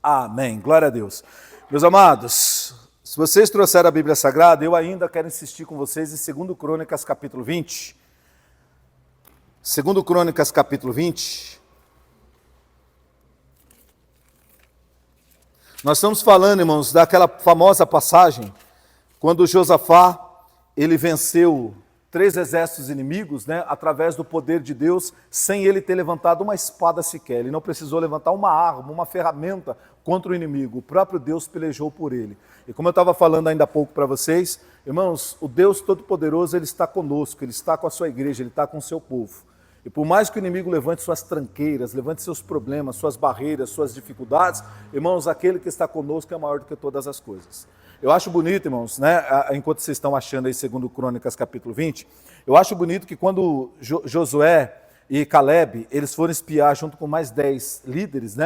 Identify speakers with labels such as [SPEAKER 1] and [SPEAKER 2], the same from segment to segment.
[SPEAKER 1] Amém. Glória a Deus. Meus amados, se vocês trouxeram a Bíblia Sagrada, eu ainda quero insistir com vocês em 2 Crônicas, capítulo 20. 2 Crônicas, capítulo 20. Nós estamos falando, irmãos, daquela famosa passagem, quando Josafá, ele venceu 3 exércitos inimigos, através do poder de Deus, sem ele ter levantado uma espada sequer. Ele não precisou levantar uma arma, uma ferramenta contra o inimigo. O próprio Deus pelejou por ele. E como eu estava falando ainda há pouco para vocês, irmãos, o Deus Todo-Poderoso, ele está conosco, ele está com a sua igreja, ele está com o seu povo. E por mais que o inimigo levante suas tranqueiras, levante seus problemas, suas barreiras, suas dificuldades, irmãos, aquele que está conosco é maior do que todas as coisas. Eu acho bonito, irmãos, enquanto vocês estão achando aí 2 Crônicas, capítulo 20, eu acho bonito que quando Josué e Caleb, eles foram espiar junto com mais 10 líderes,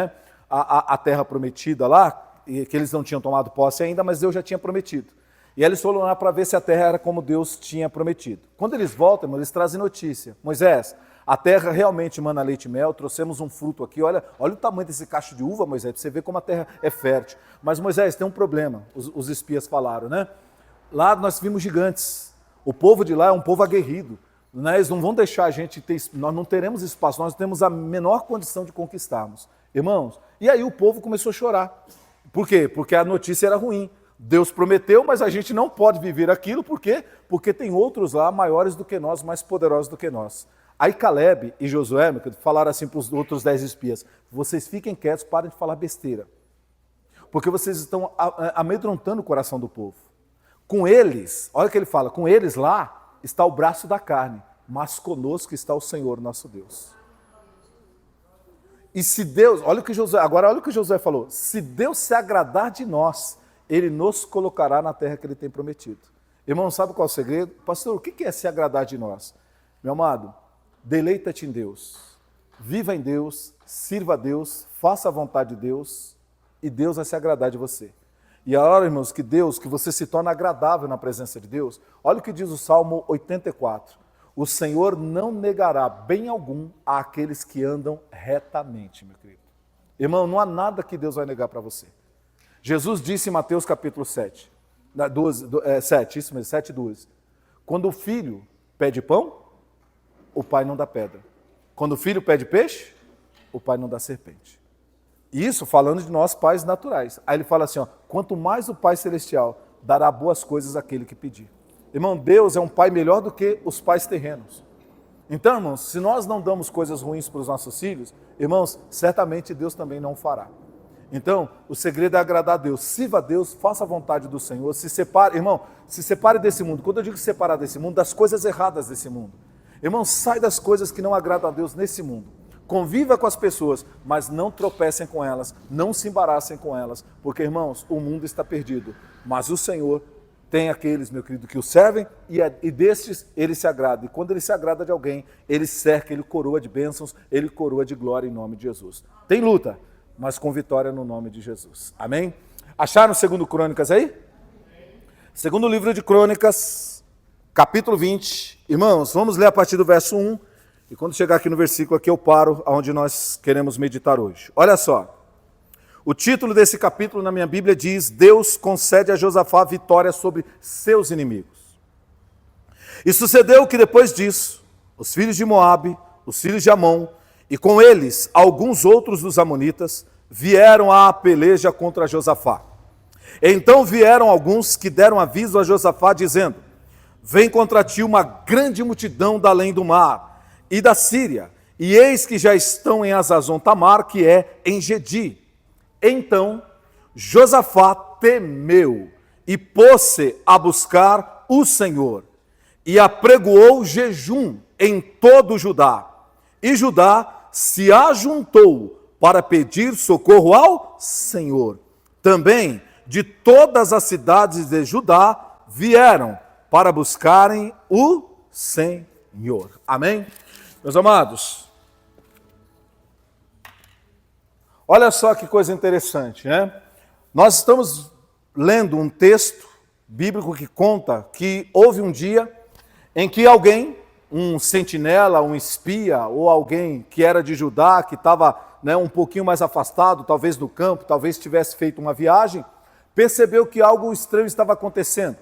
[SPEAKER 1] a terra prometida lá, e que eles não tinham tomado posse ainda, mas Deus já tinha prometido. E eles foram lá para ver se a terra era como Deus tinha prometido. Quando eles voltam, irmãos, eles trazem notícia. Moisés, a terra realmente mana leite e mel, trouxemos um fruto aqui, olha o tamanho desse cacho de uva, Moisés, para você ver como a terra é fértil. Mas Moisés, tem um problema, os espias falaram, Lá nós vimos gigantes, o povo de lá é um povo aguerrido, eles não vão deixar a gente ter, nós não teremos espaço, nós temos a menor condição de conquistarmos. Irmãos, e aí o povo começou a chorar. Por quê? Porque a notícia era ruim. Deus prometeu, mas a gente não pode viver aquilo, por quê? Porque tem outros lá maiores do que nós, mais poderosos do que nós. Aí Caleb e Josué falaram assim para os outros 10 espias, vocês fiquem quietos, parem de falar besteira, porque vocês estão amedrontando o coração do povo. Com eles, olha o que ele fala, com eles lá está o braço da carne, mas conosco está o Senhor nosso Deus. E se Deus, olha o que Josué falou, se Deus se agradar de nós, Ele nos colocará na terra que Ele tem prometido. Irmão, sabe qual é o segredo? Pastor, o que é se agradar de nós? Meu amado, deleita-te em Deus, viva em Deus, sirva a Deus, faça a vontade de Deus e Deus vai se agradar de você. E a hora, irmãos, que você se torna agradável na presença de Deus, olha o que diz o Salmo 84. O Senhor não negará bem algum àqueles que andam retamente, meu querido. Irmão, não há nada que Deus vai negar para você. Jesus disse em Mateus capítulo 7, 7:12, quando o filho pede pão, o pai não dá pedra. Quando o filho pede peixe, o pai não dá serpente. Isso falando de nós pais naturais. Aí ele fala assim, quanto mais o Pai Celestial dará boas coisas àquele que pedir. Irmão, Deus é um pai melhor do que os pais terrenos. Então, irmãos, se nós não damos coisas ruins para os nossos filhos, irmãos, certamente Deus também não fará. Então, o segredo é agradar a Deus. Sirva a Deus, faça a vontade do Senhor, se separe, irmão, se separe desse mundo. Quando eu digo separar desse mundo, das coisas erradas desse mundo. Irmão, sai das coisas que não agradam a Deus nesse mundo. Conviva com as pessoas, mas não tropecem com elas, não se embaraçem com elas, porque, irmãos, o mundo está perdido. Mas o Senhor tem aqueles, meu querido, que o servem e destes ele se agrada. E quando ele se agrada de alguém, ele cerca, ele coroa de bênçãos, ele coroa de glória em nome de Jesus. Tem luta, mas com vitória no nome de Jesus. Amém? Acharam 2 Crônicas aí? Segundo livro de Crônicas, capítulo 20. Irmãos, vamos ler a partir do verso 1. E quando chegar aqui no versículo, aqui eu paro onde nós queremos meditar hoje. Olha só, o título desse capítulo na minha Bíblia diz, Deus concede a Josafá vitória sobre seus inimigos. E sucedeu que depois disso, os filhos de Moabe, os filhos de Amon, e com eles alguns outros dos amonitas, vieram à peleja contra Josafá. Então vieram alguns que deram aviso a Josafá, dizendo, vem contra ti uma grande multidão da além do mar, e da Síria, e eis que já estão em Hazazon Tamar, que é em Gedi. Então Josafá temeu e pôs-se a buscar o Senhor, e apregoou jejum em todo Judá. E Judá se ajuntou para pedir socorro ao Senhor. Também de todas as cidades de Judá vieram para buscarem o Senhor. Amém? Meus amados, olha só que coisa interessante, Nós estamos lendo um texto bíblico que conta que houve um dia em que alguém, um sentinela, um espia, ou alguém que era de Judá, que estava né, um pouquinho mais afastado, talvez no campo, talvez tivesse feito uma viagem, percebeu que algo estranho estava acontecendo.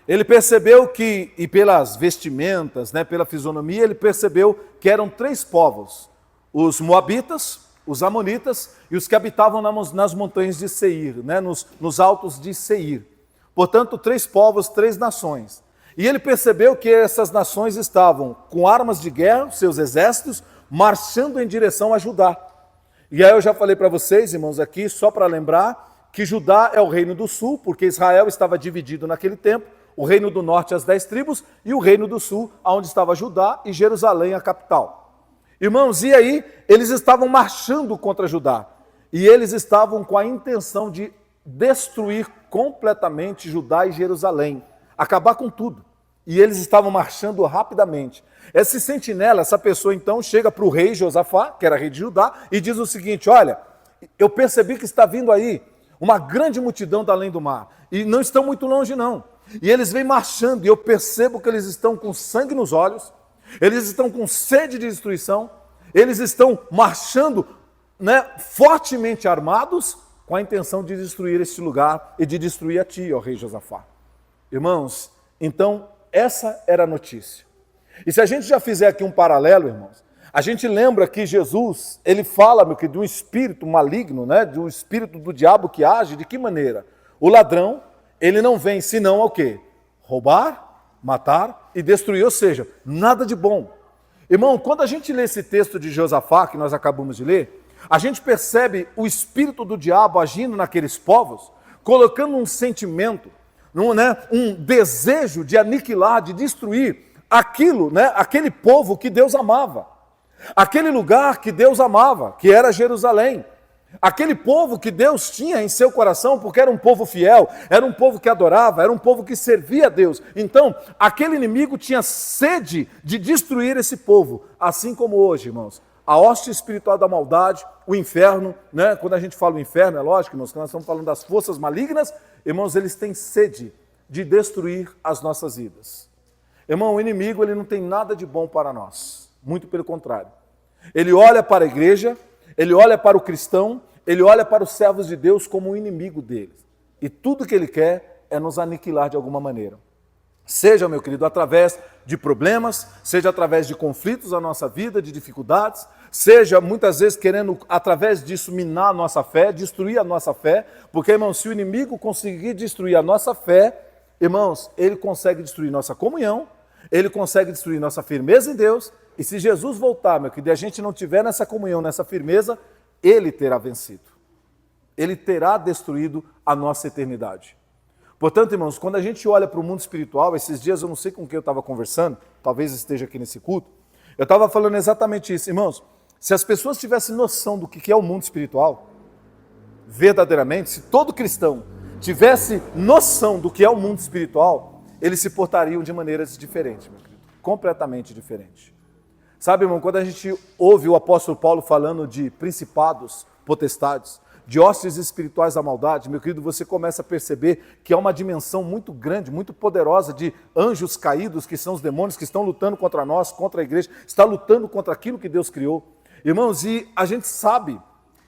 [SPEAKER 1] Ele percebeu que, e pelas vestimentas, né, pela fisionomia, ele percebeu que eram 3 povos: os moabitas, os amonitas e os que habitavam nas montanhas de Seir, né, nos altos de Seir. Portanto, 3 povos, 3 nações. E ele percebeu que essas nações estavam com armas de guerra, seus exércitos, marchando em direção a Judá. E aí eu já falei para vocês, irmãos, aqui, só para lembrar, que Judá é o reino do sul, porque Israel estava dividido naquele tempo, o reino do norte, as 10 tribos, e o reino do sul, onde estava Judá e Jerusalém, a capital. Irmãos, e aí eles estavam marchando contra Judá, e eles estavam com a intenção de destruir completamente Judá e Jerusalém, acabar com tudo. E eles estavam marchando rapidamente. Esse sentinela, essa pessoa então, chega para o rei Josafá, que era rei de Judá, e diz o seguinte: olha, eu percebi que está vindo aí uma grande multidão da além do mar, e não estão muito longe não. E eles vêm marchando, e eu percebo que eles estão com sangue nos olhos, eles estão com sede de destruição, eles estão marchando, né, fortemente armados, com a intenção de destruir este lugar e de destruir a ti, ó rei Josafá. Irmãos, então essa era a notícia. E se a gente já fizer aqui um paralelo, irmãos, a gente lembra que Jesus, ele fala, meu querido, de um espírito maligno, né, de um espírito do diabo que age de que maneira? O ladrão, ele não vem senão ao quê? Roubar, matar e destruir, ou seja, nada de bom. Irmão, quando a gente lê esse texto de Josafá, que nós acabamos de ler, a gente percebe o espírito do diabo agindo naqueles povos, colocando um sentimento, um desejo de aniquilar, de destruir aquilo, né, aquele povo que Deus amava, aquele lugar que Deus amava, que era Jerusalém, aquele povo que Deus tinha em seu coração, porque era um povo fiel, era um povo que adorava, era um povo que servia a Deus. Então, aquele inimigo tinha sede de destruir esse povo, assim como hoje, irmãos. A hoste espiritual da maldade, o inferno, né? Quando a gente fala o inferno, é lógico, irmãos, que nós estamos falando das forças malignas, irmãos, eles têm sede de destruir as nossas vidas. Irmão, o inimigo, ele não tem nada de bom para nós, muito pelo contrário. Ele olha para a igreja, ele olha para o cristão, ele olha para os servos de Deus como um inimigo deles. E tudo que ele quer é nos aniquilar de alguma maneira. Seja, meu querido, através de problemas, seja através de conflitos na nossa vida, de dificuldades, seja muitas vezes querendo, através disso, minar a nossa fé, destruir a nossa fé, porque, irmãos, se o inimigo conseguir destruir a nossa fé, irmãos, ele consegue destruir nossa comunhão, ele consegue destruir nossa firmeza em Deus, e se Jesus voltar, meu querido, e a gente não tiver nessa comunhão, nessa firmeza, ele terá vencido. Ele terá destruído a nossa eternidade. Portanto, irmãos, quando a gente olha para o mundo espiritual, esses dias eu não sei com quem eu estava conversando, talvez esteja aqui nesse culto, eu estava falando exatamente isso. Irmãos, se as pessoas tivessem noção do que é o mundo espiritual, verdadeiramente, se todo cristão tivesse noção do que é o mundo espiritual, eles se portariam de maneiras diferentes, meu querido, completamente diferentes. Sabe, irmão, quando a gente ouve o apóstolo Paulo falando de principados, potestades, de hostes espirituais da maldade, meu querido, você começa a perceber que há uma dimensão muito grande, muito poderosa de anjos caídos, que são os demônios que estão lutando contra nós, contra a igreja, está lutando contra aquilo que Deus criou. Irmãos, e a gente sabe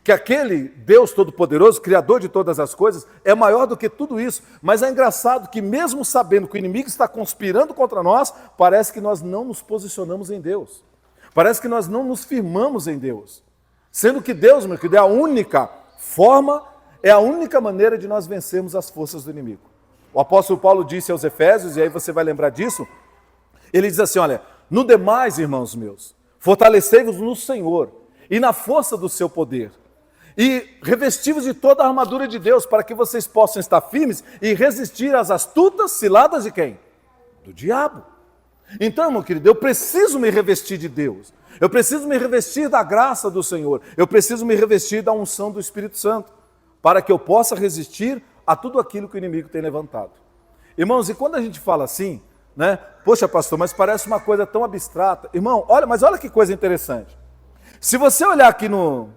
[SPEAKER 1] que aquele Deus Todo-Poderoso, Criador de todas as coisas, é maior do que tudo isso. Mas é engraçado que mesmo sabendo que o inimigo está conspirando contra nós, parece que nós não nos posicionamos em Deus. Parece que nós não nos firmamos em Deus. Sendo que Deus, meu querido, é a única forma, é a única maneira de nós vencermos as forças do inimigo. O apóstolo Paulo disse aos Efésios, e aí você vai lembrar disso, ele diz assim, olha, no demais, irmãos meus, fortalecei-vos no Senhor e na força do seu poder, e revesti-vos de toda a armadura de Deus, para que vocês possam estar firmes e resistir às astutas ciladas de quem? Do diabo. Então, meu querido, eu preciso me revestir de Deus, eu preciso me revestir da graça do Senhor, eu preciso me revestir da unção do Espírito Santo, para que eu possa resistir a tudo aquilo que o inimigo tem levantado. Irmãos, e quando a gente fala assim, né? Poxa, pastor, mas parece uma coisa tão abstrata. Irmão, olha que coisa interessante. Se você olhar aqui no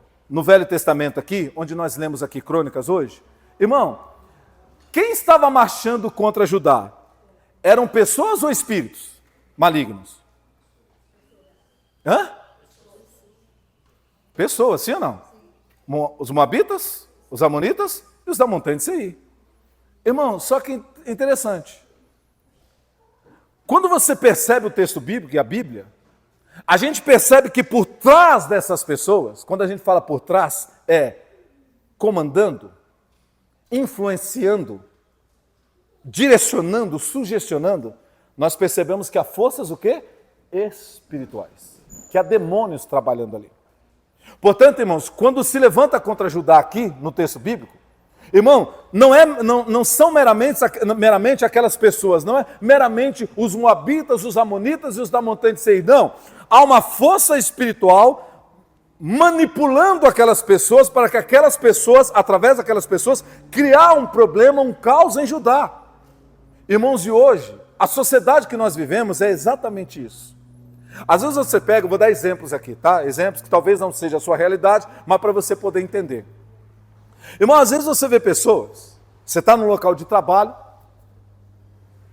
[SPEAKER 1] Velho Testamento aqui, onde nós lemos aqui Crônicas hoje, irmão, quem estava marchando contra Judá? Eram pessoas ou espíritos malignos? Hã? Pessoas, sim ou não? Os moabitas, os amonitas e os da montanha de Seir. Irmão, só que interessante. Quando você percebe o texto bíblico e a Bíblia, a gente percebe que por trás dessas pessoas, quando a gente fala por trás, é comandando, influenciando, direcionando, sugestionando, nós percebemos que há forças o quê? Espirituais. Que há demônios trabalhando ali. Portanto, irmãos, quando se levanta contra Judá aqui, no texto bíblico, irmão, não são meramente aquelas pessoas, não é meramente os moabitas, os amonitas e os da montanha de Seir, não. Há uma força espiritual manipulando aquelas pessoas para que aquelas pessoas, através daquelas pessoas, criar um problema, um caos em Judá. Irmãos, e hoje, a sociedade que nós vivemos é exatamente isso. Às vezes você pega, vou dar exemplos aqui, tá? Exemplos que talvez não seja a sua realidade, mas para você poder entender. Irmão, às vezes você vê pessoas, você está no local de trabalho,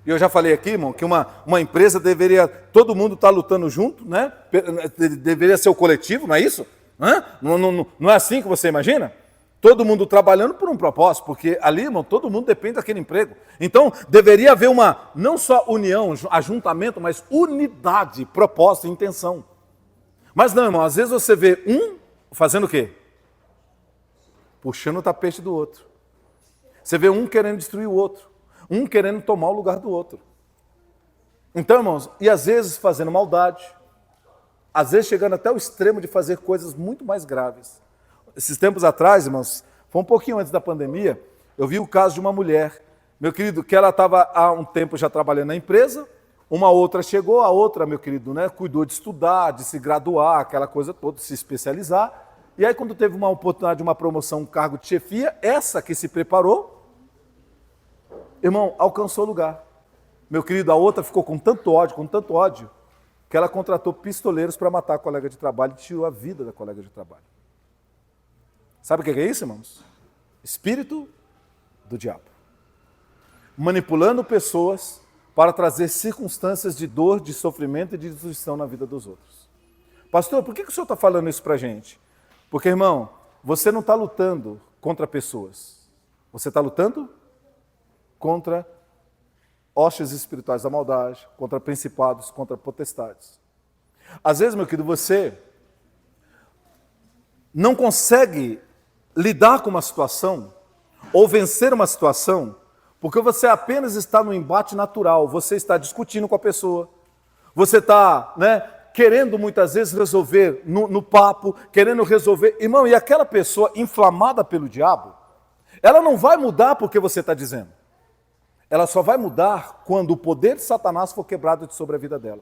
[SPEAKER 1] e eu já falei aqui, irmão, que uma empresa deveria, todo mundo estar lutando junto, né? Deveria ser o coletivo, não é isso? Não é assim que você imagina? Todo mundo trabalhando por um propósito, porque ali, irmão, todo mundo depende daquele emprego. Então, deveria haver não só união, ajuntamento, mas unidade, propósito e intenção. Mas não, irmão, às vezes você vê um fazendo o quê? Puxando o tapete do outro. Você vê um querendo destruir o outro. Um querendo tomar o lugar do outro. Então, irmãos, e às vezes fazendo maldade. Às vezes chegando até o extremo de fazer coisas muito mais graves. Esses tempos atrás, irmãos, foi um pouquinho antes da pandemia, eu vi o caso de uma mulher, meu querido, que ela estava há um tempo já trabalhando na empresa, uma outra chegou, a outra, meu querido, né, cuidou de estudar, de se graduar, aquela coisa toda, de se especializar, e aí quando teve uma oportunidade de uma promoção, um cargo de chefia, essa que se preparou, irmão, alcançou o lugar. Meu querido, a outra ficou com tanto ódio, que ela contratou pistoleiros para matar a colega de trabalho e tirou a vida da colega de trabalho. Sabe o que é isso, irmãos? Espírito do diabo. Manipulando pessoas para trazer circunstâncias de dor, de sofrimento e de destruição na vida dos outros. Pastor, por que o senhor está falando isso para a gente? Porque, irmão, você não está lutando contra pessoas. Você está lutando contra hostes espirituais da maldade, contra principados, contra potestades. Às vezes, meu querido, você não consegue lidar com uma situação ou vencer uma situação porque você apenas está no embate natural, você está discutindo com a pessoa, você está, querendo muitas vezes resolver no papo, querendo resolver. Irmão, e aquela pessoa inflamada pelo diabo, ela não vai mudar porque você está dizendo. Ela só vai mudar quando o poder de Satanás for quebrado de sobre a vida dela.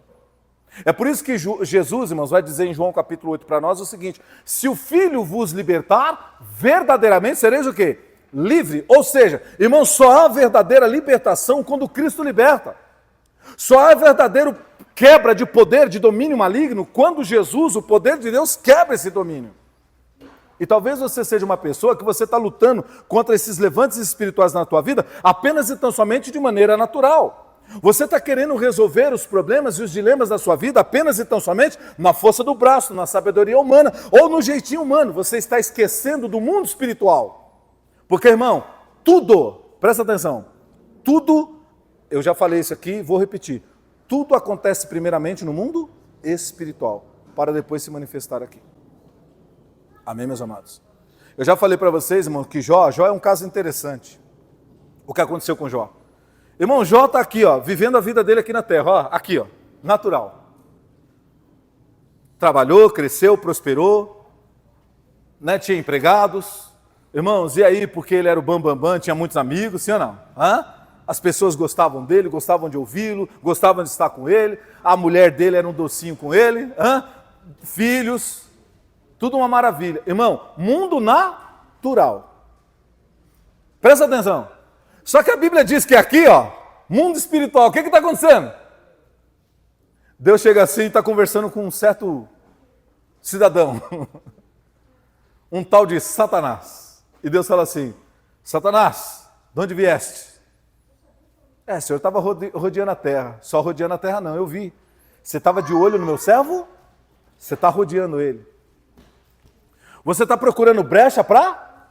[SPEAKER 1] É por isso que Jesus, irmãos, vai dizer em João capítulo 8 para nós o seguinte: se o Filho vos libertar, verdadeiramente sereis o quê? Livre. Ou seja, irmãos, só há verdadeira libertação quando Cristo liberta. Só há verdadeiro quebra de poder, de domínio maligno, quando Jesus, o poder de Deus, quebra esse domínio. E talvez você seja uma pessoa que você está lutando contra esses levantes espirituais na tua vida apenas e tão somente de maneira natural. Você está querendo resolver os problemas e os dilemas da sua vida apenas e tão somente na força do braço, na sabedoria humana ou no jeitinho humano. Você está esquecendo do mundo espiritual. Porque, irmão, tudo, presta atenção, tudo, eu já falei isso aqui, vou repetir, tudo acontece primeiramente no mundo espiritual, para depois se manifestar aqui. Amém, meus amados? Eu já falei para vocês, irmão, que Jó é um caso interessante. O que aconteceu com Jó? Irmão, Jó está aqui, ó, vivendo a vida dele aqui na terra, ó, aqui, ó, natural. Trabalhou, cresceu, prosperou, tinha empregados. Irmãos, e aí, porque ele era o bambambam, tinha muitos amigos, sim ou não? As pessoas gostavam dele, gostavam de ouvi-lo, gostavam de estar com ele, a mulher dele era um docinho com ele, filhos, tudo uma maravilha. Irmão, mundo natural. Presta atenção. Só que a Bíblia diz que aqui, ó, mundo espiritual, o que está acontecendo? Deus chega assim e está conversando com um certo cidadão, um tal de Satanás. E Deus fala assim: Satanás, de onde vieste? Senhor, eu estava rodeando a terra. Só rodeando a terra não, eu vi. Você estava de olho no meu servo? Você está rodeando ele. Você está procurando brecha para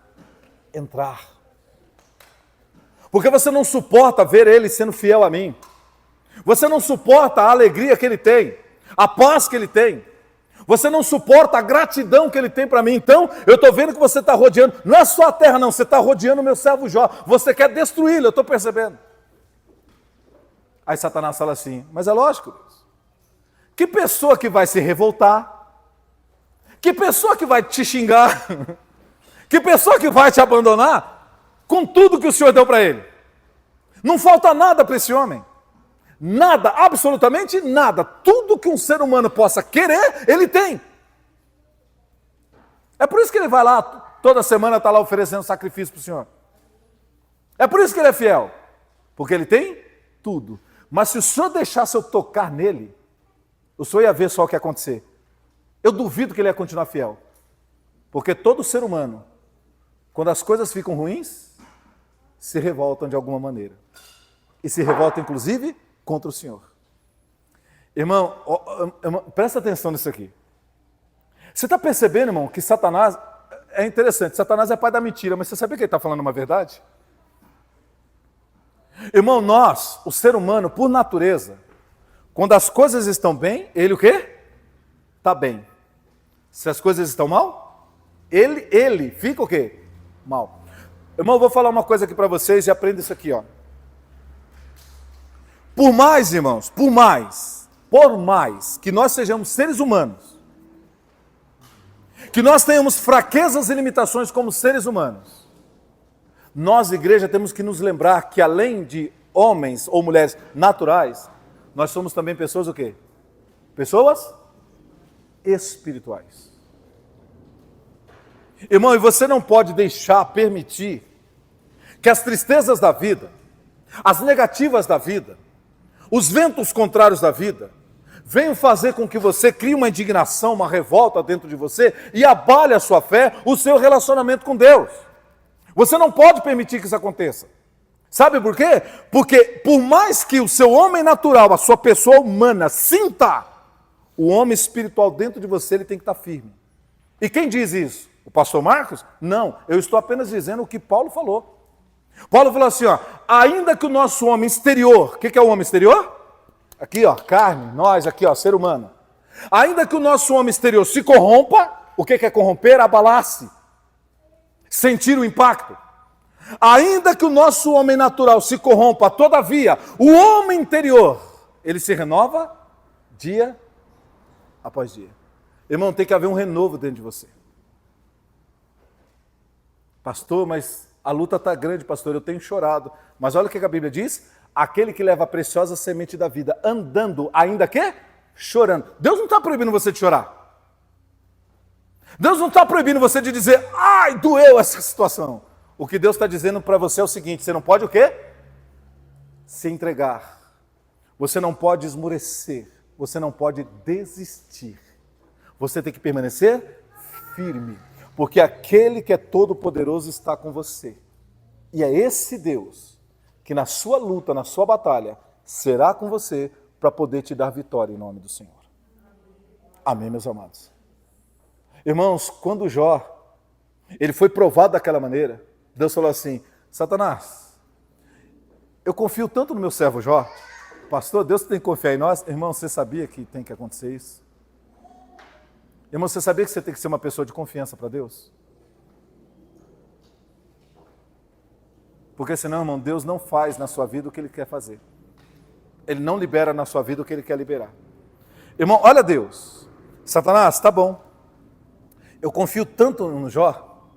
[SPEAKER 1] entrar. Porque você não suporta ver ele sendo fiel a mim. Você não suporta a alegria que ele tem, a paz que ele tem. Você não suporta a gratidão que ele tem para mim. Então, eu estou vendo que você está rodeando, não é só a terra não, você está rodeando o meu servo Jó. Você quer destruí-lo, eu estou percebendo. Aí Satanás fala assim, mas é lógico, Deus. Que pessoa que vai se revoltar? Que pessoa que vai te xingar? Que pessoa que vai te abandonar? Com tudo que o Senhor deu para ele. Não falta nada para esse homem. Nada, absolutamente nada. Tudo que um ser humano possa querer, ele tem. É por isso que ele vai lá, toda semana está lá oferecendo sacrifício para o Senhor. É por isso que ele é fiel. Porque ele tem tudo. Mas se o Senhor deixasse eu tocar nele, o Senhor ia ver só o que ia acontecer. Eu duvido que ele ia continuar fiel. Porque todo ser humano, quando as coisas ficam ruins, se revoltam de alguma maneira. E se revoltam, inclusive, contra o Senhor. Irmão, presta atenção nisso aqui. Você está percebendo, irmão, que Satanás... É interessante, Satanás é pai da mentira, mas você sabia que ele está falando uma verdade? Irmão, nós, o ser humano, por natureza, quando as coisas estão bem, ele o quê? Está bem. Se as coisas estão mal, ele fica o quê? Mal. Irmão, eu vou falar uma coisa aqui para vocês e aprenda isso aqui, ó. Por mais, irmãos, por mais que nós sejamos seres humanos, que nós tenhamos fraquezas e limitações como seres humanos, nós, igreja, temos que nos lembrar que além de homens ou mulheres naturais, nós somos também pessoas o quê? Pessoas espirituais. Irmão, e você não pode permitir que as tristezas da vida, as negativas da vida, os ventos contrários da vida, venham fazer com que você crie uma indignação, uma revolta dentro de você e abale a sua fé, o seu relacionamento com Deus. Você não pode permitir que isso aconteça. Sabe por quê? Porque por mais que o seu homem natural, a sua pessoa humana, sinta, o homem espiritual dentro de você, ele tem que estar firme. E quem diz isso? O pastor Marcos? Não, eu estou apenas dizendo o que Paulo falou. Paulo falou assim, ó, ainda que o nosso homem exterior, o que é o homem exterior? Aqui, ó, carne, nós aqui, ó, ser humano. Ainda que o nosso homem exterior se corrompa, o que é corromper? Abalar-se, sentir o impacto. Ainda que o nosso homem natural se corrompa, todavia, o homem interior, ele se renova dia após dia. Irmão, tem que haver um renovo dentro de você. Pastor, mas a luta está grande, pastor, eu tenho chorado. Mas olha o que a Bíblia diz, aquele que leva a preciosa semente da vida, andando ainda que chorando. Deus não está proibindo você de chorar. Deus não está proibindo você de dizer, ai, doeu essa situação. O que Deus está dizendo para você é o seguinte, você não pode o quê? Se entregar. Você não pode esmorecer. Você não pode desistir. Você tem que permanecer firme. Porque aquele que é todo-poderoso está com você. E é esse Deus que na sua luta, na sua batalha, será com você para poder te dar vitória em nome do Senhor. Amém, meus amados. Irmãos, quando Jó, ele foi provado daquela maneira, Deus falou assim, Satanás, eu confio tanto no meu servo Jó, pastor, Deus tem que confiar em nós. Irmão, você sabia que tem que acontecer isso? Irmão, você sabia que você tem que ser uma pessoa de confiança para Deus? Porque senão, irmão, Deus não faz na sua vida o que Ele quer fazer. Ele não libera na sua vida o que Ele quer liberar. Irmão, olha Deus. Satanás, tá bom. Eu confio tanto no Jó,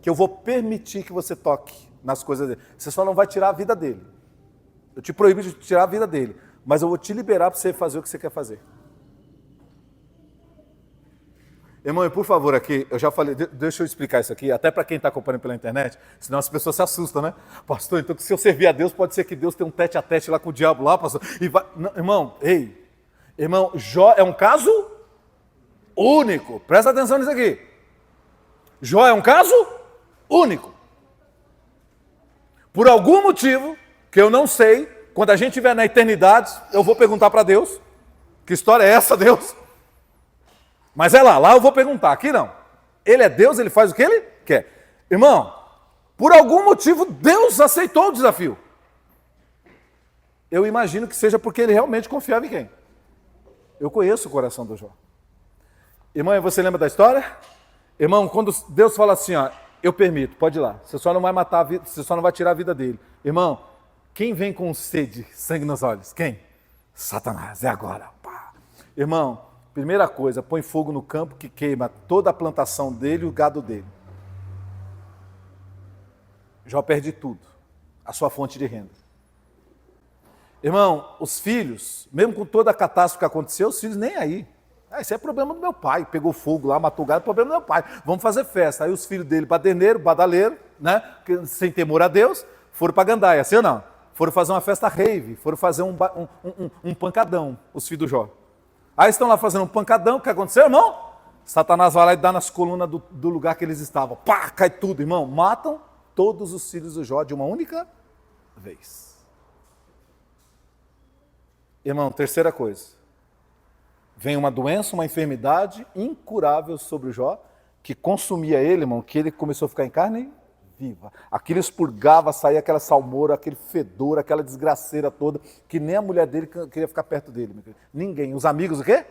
[SPEAKER 1] que eu vou permitir que você toque nas coisas dele. Você só não vai tirar a vida dele. Eu te proíbo de tirar a vida dele. Mas eu vou te liberar para você fazer o que você quer fazer. Irmão, e por favor aqui, eu já falei, deixa eu explicar isso aqui, até para quem está acompanhando pela internet, senão as pessoas se assustam, né? Pastor, então se eu servir a Deus, pode ser que Deus tenha um tete-a-tete lá com o diabo lá, pastor. E vai... Não, irmão, Jó é um caso único. Presta atenção nisso aqui. Jó é um caso único. Por algum motivo, que eu não sei, quando a gente estiver na eternidade, eu vou perguntar para Deus, que história é essa, Deus? Mas é lá eu vou perguntar, aqui não. Ele é Deus, ele faz o que ele quer. Irmão, por algum motivo, Deus aceitou o desafio. Eu imagino que seja porque ele realmente confiava em quem? Eu conheço o coração do Jó. Irmão, você lembra da história? Irmão, quando Deus fala assim, ó, eu permito, pode ir lá. Você só não vai matar a vida, você só não vai tirar a vida dele. Irmão, quem vem com sede, sangue nos olhos? Quem? Satanás, é agora. Pá. Irmão, primeira coisa, põe fogo no campo que queima toda a plantação dele e o gado dele. Jó perde tudo, a sua fonte de renda. Irmão, os filhos, mesmo com toda a catástrofe que aconteceu, os filhos nem aí. Isso é problema do meu pai, pegou fogo lá, matou o gado, problema do meu pai. Vamos fazer festa. Aí os filhos dele, baderneiro, badaleiro, né, sem temor a Deus, foram para Gandaia, assim ou não? Foram fazer uma festa rave, foram fazer um pancadão, os filhos do Jó. Aí estão lá fazendo um pancadão, o que aconteceu, irmão? Satanás vai lá e dá nas colunas do lugar que eles estavam. Pá, cai tudo, irmão. Matam todos os filhos do Jó de uma única vez. Irmão, terceira coisa. Vem uma doença, uma enfermidade incurável sobre o Jó, que consumia ele, irmão, que ele começou a ficar em carne viva. Aquilo expurgava, saía aquela salmoura, aquele fedor, aquela desgraceira toda, que nem a mulher dele queria ficar perto dele. Ninguém. Os amigos o quê?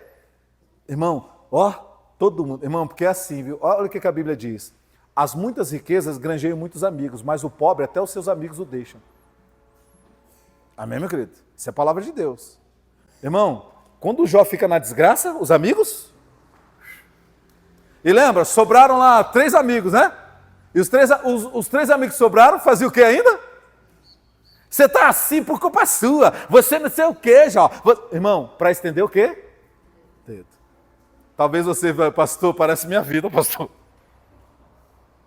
[SPEAKER 1] Irmão, ó, todo mundo. Irmão, porque é assim, viu? Olha o que a Bíblia diz. As muitas riquezas granjeiam muitos amigos, mas o pobre até os seus amigos o deixam. Amém, meu querido? Isso é a palavra de Deus. Irmão, quando o Jó fica na desgraça, os amigos... E lembra, sobraram lá 3 amigos, né? E os três amigos que sobraram, faziam o que ainda? Você está assim por culpa sua, você não sei o que, Jó. Irmão, para estender o quê? Dedo. Talvez você, pastor, parece minha vida, pastor.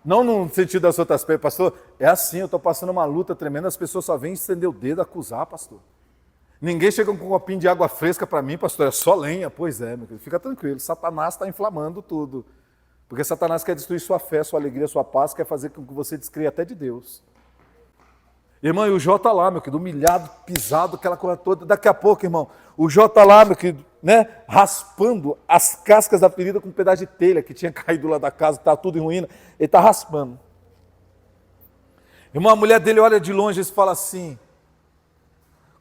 [SPEAKER 1] Não no sentido das outras coisas, pastor, é assim, eu estou passando uma luta tremenda, as pessoas só vêm estender o dedo, acusar, pastor. Ninguém chega com um copinho de água fresca para mim, pastor, é só lenha. Pois é, meu querido, fica tranquilo, Satanás está inflamando tudo. Porque Satanás quer destruir sua fé, sua alegria, sua paz, quer fazer com que você descreia até de Deus. Irmão, e o Jó está lá, meu querido, humilhado, pisado, aquela coisa toda. Daqui a pouco, irmão, o Jó está lá, meu querido, né, raspando as cascas da ferida com um pedaço de telha que tinha caído lá da casa, está tudo em ruína. Ele está raspando. Irmão, a mulher dele olha de longe e fala assim,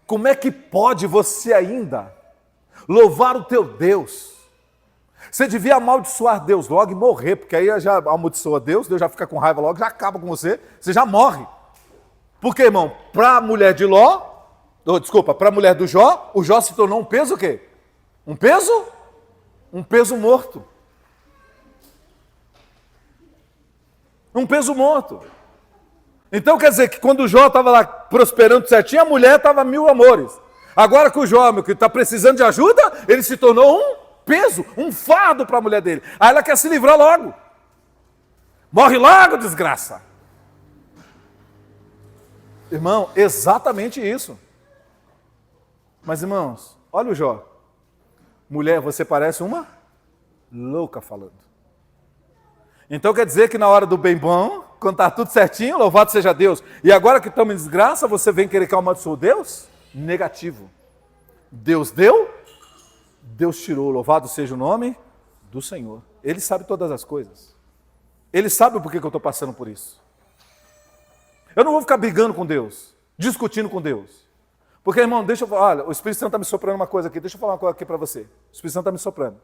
[SPEAKER 1] como é que pode você ainda louvar o teu Deus? Você devia amaldiçoar Deus logo e morrer, porque aí já amaldiçoa Deus, Deus já fica com raiva logo, já acaba com você, você já morre. Porque, irmão, para a mulher de para a mulher do Jó, o Jó se tornou um peso o quê? Um peso? Um peso morto. Um peso morto. Então quer dizer que quando o Jó estava lá prosperando certinho, a mulher estava 1000 amores. Agora que o Jó, meu, que está precisando de ajuda, ele se tornou um peso, um fardo para a mulher dele. Aí ela quer se livrar logo. Morre logo, desgraça. Irmão, exatamente isso. Mas, irmãos, olha o Jó. Mulher, você parece uma louca falando. Então quer dizer que na hora do bem bom, quando está tudo certinho, louvado seja Deus. E agora que estamos em desgraça, você vem querer que eu amaldiçoe Deus? Negativo. Deus deu, Deus tirou. Louvado seja o nome do Senhor. Ele sabe todas as coisas. Ele sabe por que eu estou passando por isso. Eu não vou ficar brigando com Deus, discutindo com Deus. Porque, irmão, deixa eu falar, olha, o Espírito Santo está me soprando uma coisa aqui, deixa eu falar uma coisa aqui para você. O Espírito Santo está me soprando.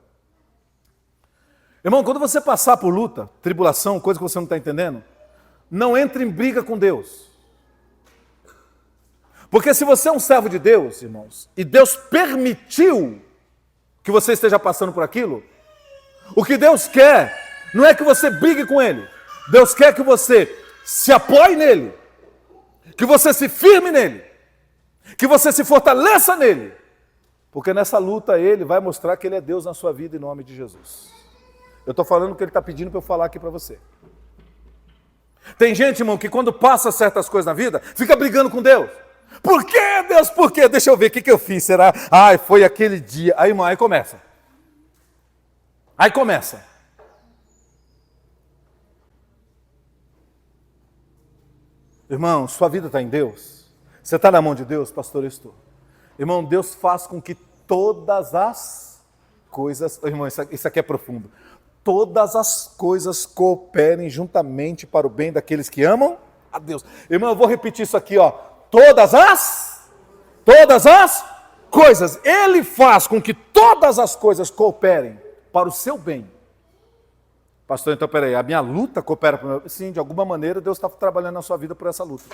[SPEAKER 1] Irmão, quando você passar por luta, tribulação, coisa que você não está entendendo, não entre em briga com Deus. Porque se você é um servo de Deus, irmãos, e Deus permitiu que você esteja passando por aquilo, o que Deus quer não é que você brigue com Ele. Deus quer que você se apoie nele, que você se firme nele, que você se fortaleça nele. Porque nessa luta Ele vai mostrar que Ele é Deus na sua vida em nome de Jesus. Eu estou falando o que Ele está pedindo para eu falar aqui para você. Tem gente, irmão, que quando passa certas coisas na vida, fica brigando com Deus. Por quê, Deus? Por quê? Deixa eu ver, o que eu fiz? Será? Ai, foi aquele dia. Aí, irmão, aí começa. Irmão, sua vida está em Deus? Você está na mão de Deus? Pastor, eu estou. Irmão, Deus faz com que todas as coisas... Irmão, isso aqui é profundo. todas as coisas cooperem juntamente para o bem daqueles que amam a Deus. Irmão, eu vou repetir isso aqui, ó. Todas as coisas. Ele faz com que todas as coisas cooperem para o seu bem. Pastor, então peraí, a minha luta coopera para o meu... Sim, de alguma maneira Deus está trabalhando na sua vida por essa luta.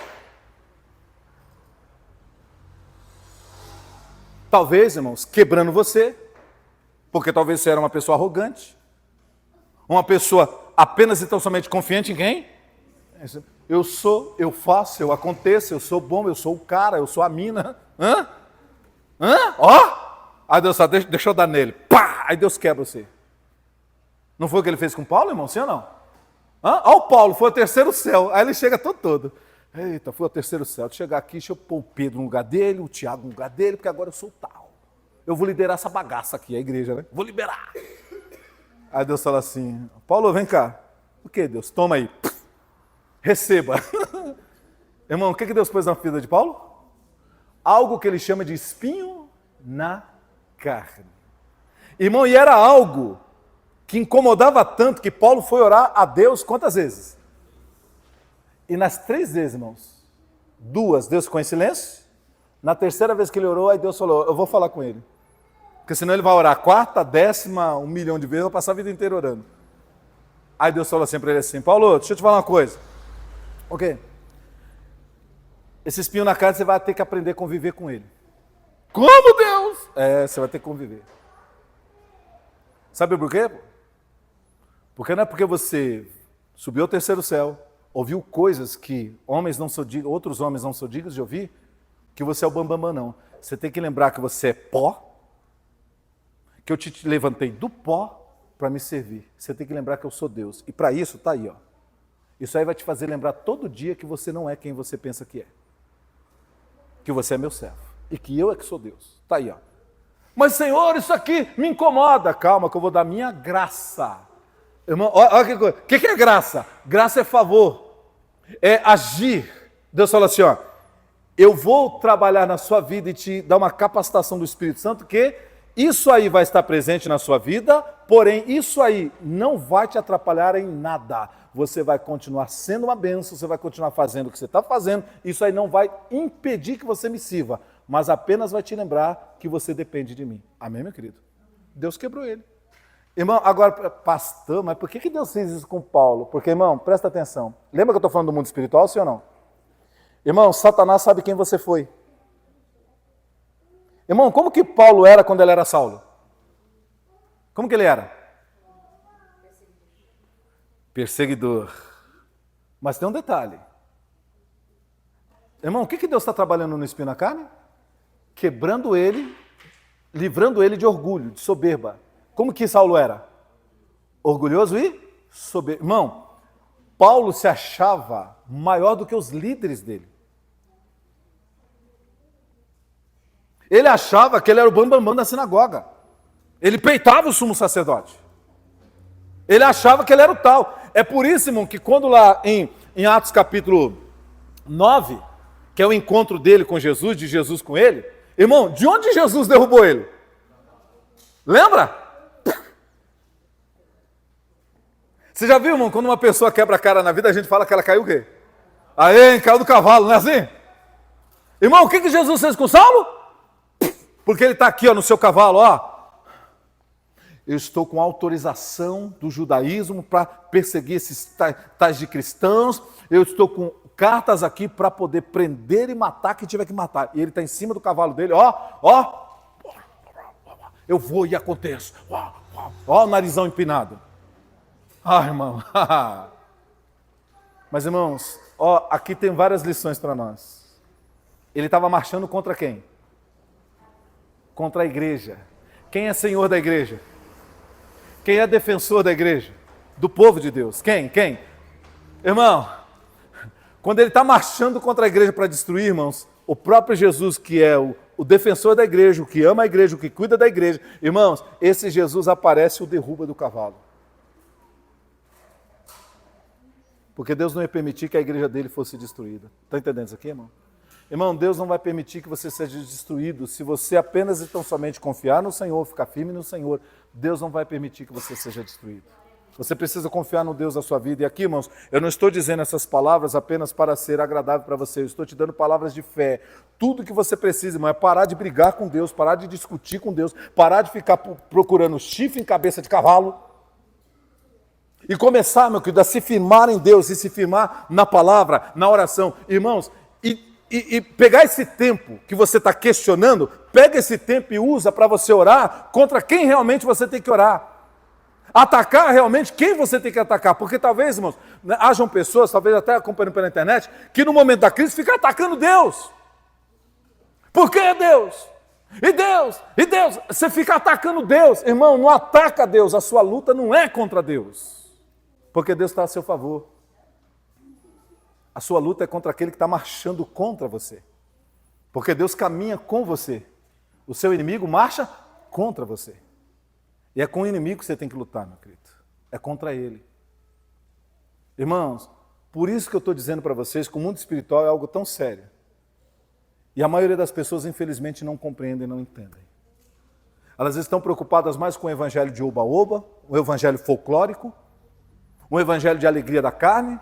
[SPEAKER 1] Talvez, irmãos, quebrando você, porque talvez você era uma pessoa arrogante, uma pessoa apenas e tão somente confiante em quem? Eu sou, eu faço, eu aconteço, eu sou bom, eu sou o cara, eu sou a mina. Ó! Aí Deus fala, deixa eu dar nele. Pá! Aí Deus quebra você. Não foi o que ele fez com Paulo, irmão? Sim ou não? Ó, o Paulo, foi ao terceiro céu. Aí ele chega todo. Eita, foi ao terceiro céu. Deixa eu chegar aqui, deixa eu pôr o Pedro no lugar dele, o Tiago no lugar dele, porque agora eu sou tal. Eu vou liderar essa bagaça aqui, a igreja, né? Vou liberar. Aí Deus fala assim, Paulo, vem cá. O que, Deus? Toma aí. Receba. Irmão, o que Deus pôs na vida de Paulo? Algo que ele chama de espinho na carne. Irmão, e era algo que incomodava tanto que Paulo foi orar a Deus quantas vezes? E nas 3 vezes, irmãos, 2, Deus ficou em silêncio. Na terceira vez que ele orou, aí Deus falou, eu vou falar com ele. Porque senão ele vai orar a 4ª, 10ª, 1 milhão de vezes, vai passar a vida inteira orando. Aí Deus falou assim para ele assim, Paulo, deixa eu te falar uma coisa. O quê? Esse espinho na carne você vai ter que aprender a conviver com ele. Como, Deus? Você vai ter que conviver. Sabe por quê? Porque não é porque você subiu ao terceiro céu, ouviu coisas que outros homens não são dignos de ouvir, que você é o bambambam, não. Você tem que lembrar que você é pó, que eu te levantei do pó para me servir. Você tem que lembrar que eu sou Deus. E para isso, tá aí, ó. Isso aí vai te fazer lembrar todo dia que você não é quem você pensa que é. Que você é meu servo. E que eu é que sou Deus. Tá aí, ó. Mas, Senhor, isso aqui me incomoda. Calma, que eu vou dar minha graça. Irmão, olha que coisa. O que é graça? Graça é favor. É agir. Deus fala assim, ó. Eu vou trabalhar na sua vida e te dar uma capacitação do Espírito Santo que isso aí vai estar presente na sua vida, porém isso aí não vai te atrapalhar em nada. Você vai continuar sendo uma bênção, você vai continuar fazendo o que você está fazendo, isso aí não vai impedir que você me sirva, mas apenas vai te lembrar que você depende de mim. Amém, meu querido? Deus quebrou ele. Irmão, agora, pastor, mas por que Deus fez isso com Paulo? Porque, irmão, presta atenção. Lembra que eu estou falando do mundo espiritual, sim ou não? Irmão, Satanás sabe quem você foi. Irmão, como que Paulo era quando ele era Saulo? Como que ele era? Perseguidor. Mas tem um detalhe. Irmão, o que Deus está trabalhando no espinho na carne? Quebrando ele, livrando ele de orgulho, de soberba. Como que Saulo era? Orgulhoso e soberbo. Irmão, Paulo se achava maior do que os líderes dele. Ele achava que ele era o bambambam da sinagoga. Ele peitava o sumo sacerdote. Ele achava que ele era o tal. É por isso, irmão, que quando lá em Atos capítulo 9, que é o encontro dele com Jesus, de Jesus com ele, irmão, de onde Jesus derrubou ele? Lembra? Você já viu, irmão, quando uma pessoa quebra a cara na vida, a gente fala que ela caiu o quê? Aí, caiu do cavalo, não é assim? Irmão, o que Jesus fez com Saulo? Porque ele está aqui, ó, no seu cavalo, ó. Eu estou com autorização do judaísmo para perseguir esses tais de cristãos. Eu estou com cartas aqui para poder prender e matar quem tiver que matar. E ele está em cima do cavalo dele, ó, ó. Eu vou e aconteço. Ó o narizão empinado. Ah, irmão. Mas, irmãos, ó, aqui tem várias lições para nós. Ele estava marchando contra quem? Contra a igreja. Quem é senhor da igreja? Quem é defensor da igreja? Do povo de Deus. Quem? Irmão, quando ele está marchando contra a igreja para destruir, irmãos, o próprio Jesus, que é o defensor da igreja, o que ama a igreja, o que cuida da igreja, irmãos, esse Jesus aparece e o derruba do cavalo. Porque Deus não ia permitir que a igreja dele fosse destruída. Está entendendo isso aqui, irmão? Irmão, Deus não vai permitir que você seja destruído se você apenas e tão somente confiar no Senhor, ficar firme no Senhor. Deus não vai permitir que você seja destruído. Você precisa confiar no Deus da sua vida. E aqui, irmãos, eu não estou dizendo essas palavras apenas para ser agradável para você. Eu estou te dando palavras de fé. Tudo que você precisa, irmão, é parar de brigar com Deus, parar de discutir com Deus, parar de ficar procurando chifre em cabeça de cavalo. E começar, meu querido, a se firmar em Deus e se firmar na palavra, na oração. Irmãos, e pegar esse tempo que você está questionando, pega esse tempo e usa para você orar contra quem realmente você tem que orar. Atacar realmente quem você tem que atacar. Porque talvez, irmãos, hajam pessoas, talvez até acompanhando pela internet, que no momento da crise ficam atacando Deus. Por que Deus? E Deus? E Deus? Você fica atacando Deus. Irmão, não ataca Deus. A sua luta não é contra Deus. Porque Deus está a seu favor. A sua luta é contra aquele que está marchando contra você. Porque Deus caminha com você. O seu inimigo marcha contra você. E é com o inimigo que você tem que lutar, meu querido. É contra ele. Irmãos, por isso que eu estou dizendo para vocês que o mundo espiritual é algo tão sério. E a maioria das pessoas, infelizmente, não compreendem, não entendem. Elas estão preocupadas mais com o evangelho de oba-oba, o evangelho folclórico, um evangelho de alegria da carne,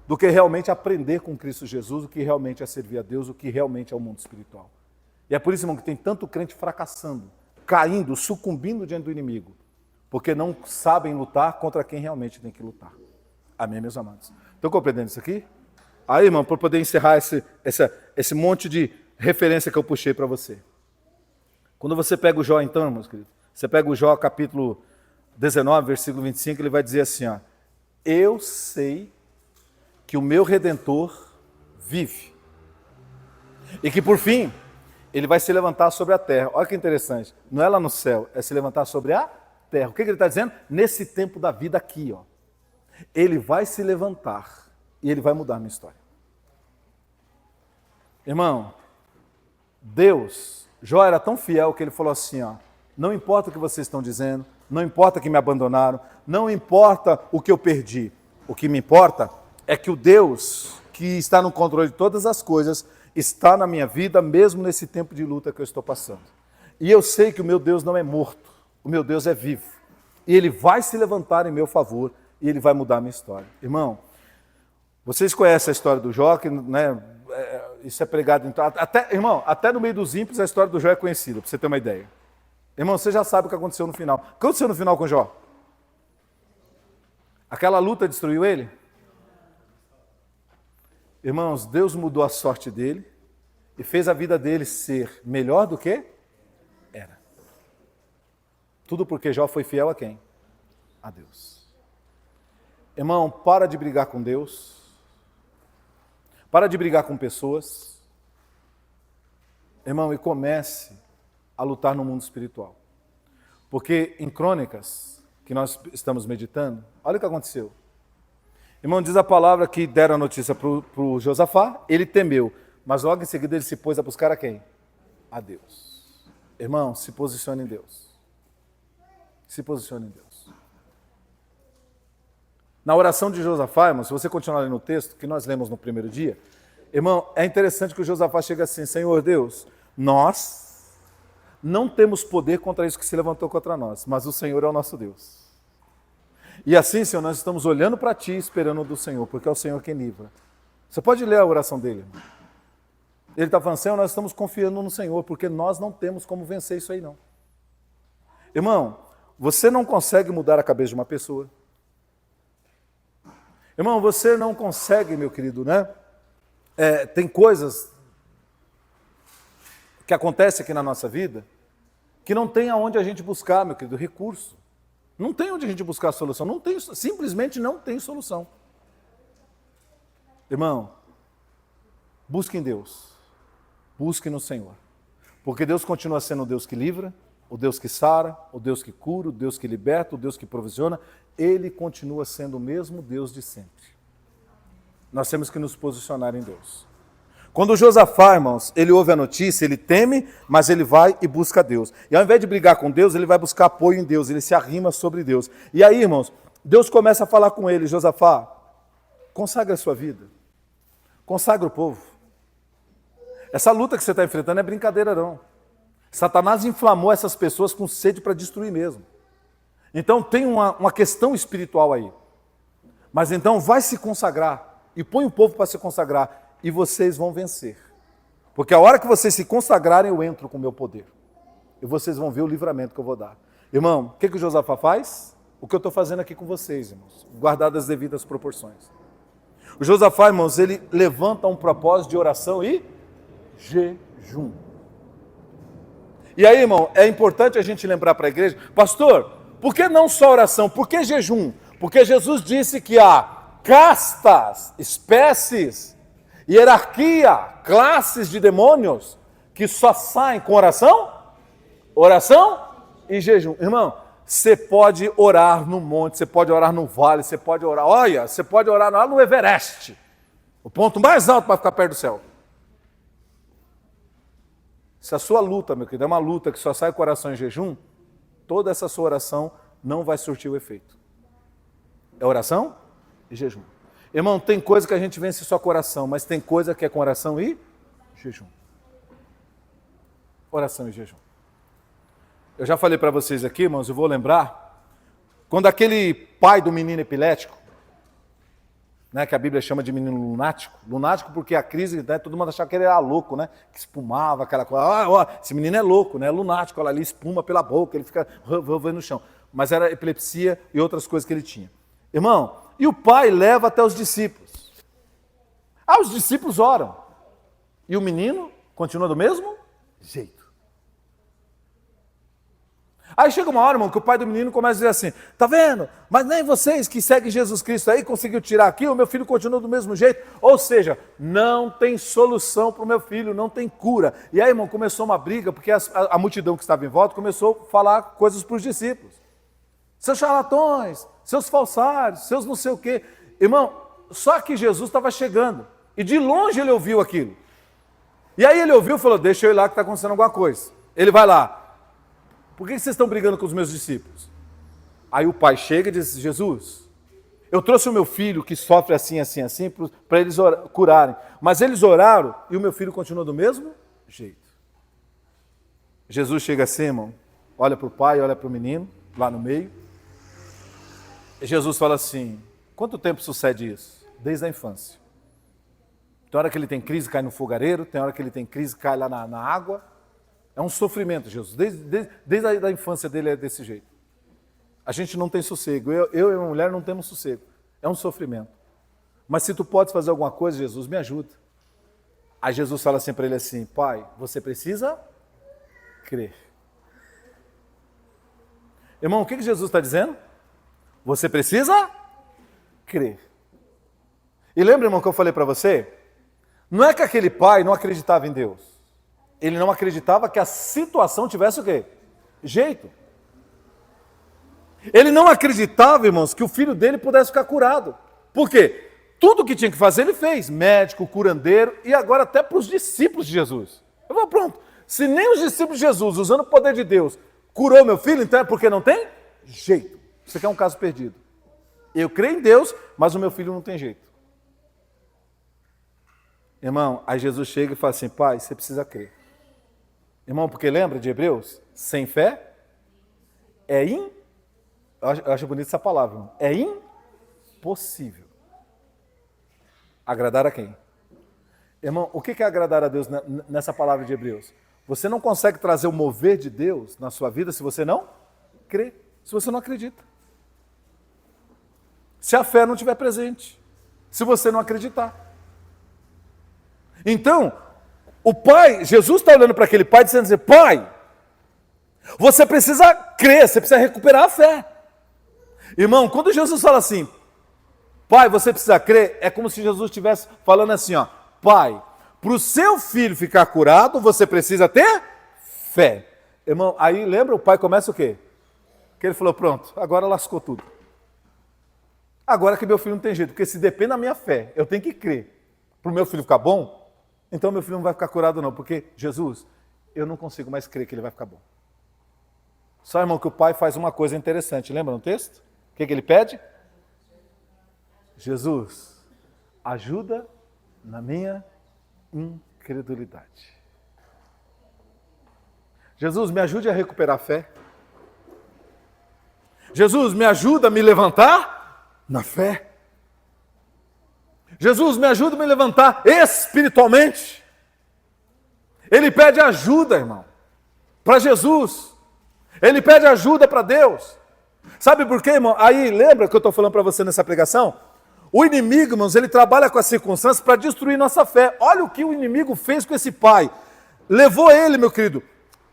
[SPEAKER 1] do que realmente aprender com Cristo Jesus, o que realmente é servir a Deus, o que realmente é o mundo espiritual. E é por isso, irmão, que tem tanto crente fracassando, caindo, sucumbindo diante do inimigo, porque não sabem lutar contra quem realmente tem que lutar. Amém, meus amados? Estão compreendendo isso aqui? Aí, irmão, para poder encerrar esse monte de referência que eu puxei para você. Quando você pega o Jó, então, irmãos queridos, você pega o Jó, capítulo 19, versículo 25, ele vai dizer assim, ó, eu sei que o meu Redentor vive, e que por fim, ele vai se levantar sobre a terra. Olha que interessante, não é lá no céu, é se levantar sobre a terra. O que ele está dizendo? Nesse tempo da vida aqui, ó, ele vai se levantar e ele vai mudar a minha história. Irmão, Deus, Jó era tão fiel que ele falou assim, ó, não importa o que vocês estão dizendo, não importa que me abandonaram, não importa o que eu perdi, o que me importa é que o Deus que está no controle de todas as coisas está na minha vida, mesmo nesse tempo de luta que eu estou passando. E eu sei que o meu Deus não é morto, o meu Deus é vivo. E ele vai se levantar em meu favor e ele vai mudar a minha história. Irmão, vocês conhecem a história do Jó, que, né, isso é pregado, até no meio dos ímpios a história do Jó é conhecida, para você ter uma ideia. Irmão, você já sabe o que aconteceu no final. O que aconteceu no final com Jó? Aquela luta destruiu ele? Irmãos, Deus mudou a sorte dele e fez a vida dele ser melhor do que era. Tudo porque Jó foi fiel a quem? A Deus. Irmão, para de brigar com Deus. Para de brigar com pessoas. Irmão, e comece a lutar no mundo espiritual. Porque em Crônicas, que nós estamos meditando, olha o que aconteceu. Irmão, diz a palavra que deram a notícia para o Josafá, ele temeu, mas logo em seguida ele se pôs a buscar a quem? A Deus. Irmão, se posicione em Deus. Se posicione em Deus. Na oração de Josafá, irmão, se você continuar lendo o texto que nós lemos no primeiro dia, irmão, é interessante que o Josafá chega assim, Senhor Deus, nós não temos poder contra isso que se levantou contra nós, mas o Senhor é o nosso Deus. E assim, Senhor, nós estamos olhando para Ti, esperando do Senhor, porque é o Senhor quem livra. Você pode ler a oração dele, irmão. Ele está falando, Senhor, nós estamos confiando no Senhor, porque nós não temos como vencer isso aí, não. Irmão, você não consegue mudar a cabeça de uma pessoa. Irmão, você não consegue, meu querido, né? Tem coisas que acontecem aqui na nossa vida que não tem aonde a gente buscar, meu querido, recurso. Não tem onde a gente buscar a solução. Não tem, simplesmente não tem solução. Irmão, busque em Deus. Busque no Senhor. Porque Deus continua sendo o Deus que livra, o Deus que sara, o Deus que cura, o Deus que liberta, o Deus que provisiona. Ele continua sendo o mesmo Deus de sempre. Nós temos que nos posicionar em Deus. Quando Josafá, irmãos, ele ouve a notícia, ele teme, mas ele vai e busca Deus. E ao invés de brigar com Deus, ele vai buscar apoio em Deus, ele se arrima sobre Deus. E aí, irmãos, Deus começa a falar com ele, Josafá, consagra a sua vida, consagra o povo. Essa luta que você está enfrentando é brincadeira não. Satanás inflamou essas pessoas com sede para destruir mesmo. Então tem uma questão espiritual aí. Mas então vai se consagrar e põe o povo para se consagrar e vocês vão vencer. Porque a hora que vocês se consagrarem, eu entro com o meu poder. E vocês vão ver o livramento que eu vou dar. Irmão, o que o Josafá faz? O que eu estou fazendo aqui com vocês, irmãos, guardadas as devidas proporções. O Josafá, irmãos, ele levanta um propósito de oração e jejum. E aí, irmão, é importante a gente lembrar para a igreja, pastor, por que não só oração? Por que jejum? Porque Jesus disse que há castas, espécies, hierarquia, classes de demônios que só saem com oração e jejum. Irmão, você pode orar no monte, você pode orar no vale, você pode orar, olha, você pode orar lá no Everest, o ponto mais alto para ficar perto do céu. Se a sua luta, meu querido, é uma luta que só sai com oração e jejum, toda essa sua oração não vai surtir o efeito. É oração e jejum. Irmão, tem coisa que a gente vence só com oração, mas tem coisa que é com oração e jejum. Oração e jejum. Eu já falei para vocês aqui, irmãos, eu vou lembrar, quando aquele pai do menino epilético, né, que a Bíblia chama de menino lunático porque a crise, né, todo mundo achava que ele era louco, né, que espumava aquela coisa, esse menino é louco, né, lunático, olha ali, espuma pela boca, ele fica voando no chão, mas era epilepsia e outras coisas que ele tinha. Irmão, e o pai leva até os discípulos. Os discípulos oram, e o menino continua do mesmo jeito. Aí chega uma hora, irmão, que o pai do menino começa a dizer assim, tá vendo? Mas nem vocês que seguem Jesus Cristo aí conseguiu tirar aqui, o meu filho continua do mesmo jeito. Ou seja, não tem solução para o meu filho, não tem cura. E aí, irmão, começou uma briga, porque a multidão que estava em volta começou a falar coisas para os discípulos. Seus charlatões, seus falsários, seus não sei o quê. Irmão, só que Jesus estava chegando. E de longe ele ouviu aquilo. E aí ele ouviu e falou, deixa eu ir lá que está acontecendo alguma coisa. Ele vai lá. Por que vocês estão brigando com os meus discípulos? Aí o pai chega e diz, Jesus, eu trouxe o meu filho que sofre assim, assim, assim, para eles curarem. Mas eles oraram e o meu filho continua do mesmo jeito. Jesus chega assim, irmão, olha para o pai, olha para o menino, lá no meio. E Jesus fala assim, quanto tempo sucede isso? Desde a infância. Tem hora que ele tem crise, cai no fogareiro, tem hora que ele tem crise, cai lá na água. É um sofrimento, Jesus. Desde a infância dele é desse jeito. A gente não tem sossego. Eu e a mulher não temos sossego. É um sofrimento. Mas se tu podes fazer alguma coisa, Jesus, me ajuda. Aí Jesus fala assim para ele assim, pai, você precisa crer. Irmão, o que Jesus está dizendo? Você precisa crer. E lembra, irmão, que eu falei para você? Não é que aquele pai não acreditava em Deus. Ele não acreditava que a situação tivesse o quê? Jeito. Ele não acreditava, irmãos, que o filho dele pudesse ficar curado. Por quê? Tudo que tinha que fazer ele fez. Médico, curandeiro e agora até para os discípulos de Jesus. Eu vou, pronto. Se nem os discípulos de Jesus, usando o poder de Deus, curou meu filho, então é porque não tem jeito. Isso aqui é um caso perdido. Eu creio em Deus, mas o meu filho não tem jeito. Irmão, aí Jesus chega e fala assim, pai, você precisa crer. Irmão, porque lembra de Hebreus? Sem fé eu acho bonita essa palavra, irmão. É impossível. Agradar a quem? Irmão, o que é agradar a Deus nessa palavra de Hebreus? Você não consegue trazer o mover de Deus na sua vida se você não crê, se você não acredita. Se a fé não estiver presente, se você não acreditar. Então, o pai, Jesus está olhando para aquele pai dizendo assim, pai, você precisa crer, você precisa recuperar a fé. Irmão, quando Jesus fala assim, pai, você precisa crer, é como se Jesus estivesse falando assim, ó, pai, para o seu filho ficar curado, você precisa ter fé. Irmão, aí lembra, o pai começa o quê? Que ele falou, pronto, agora lascou tudo. Agora que meu filho não tem jeito, porque se depende da minha fé, eu tenho que crer. Para o meu filho ficar bom, então meu filho não vai ficar curado não, porque Jesus, eu não consigo mais crer que ele vai ficar bom. Só, irmão, que o pai faz uma coisa interessante, lembra no texto? O que ele pede? Jesus, ajuda na minha incredulidade. Jesus, me ajude a recuperar a fé. Jesus, me ajuda a me levantar na fé. Jesus, me ajuda a me levantar espiritualmente. Ele pede ajuda, irmão, para Jesus. Ele pede ajuda para Deus. Sabe por quê, irmão? Aí, lembra que eu estou falando para você nessa pregação? O inimigo, irmãos, ele trabalha com as circunstâncias para destruir nossa fé. Olha o que o inimigo fez com esse pai. Levou ele, meu querido,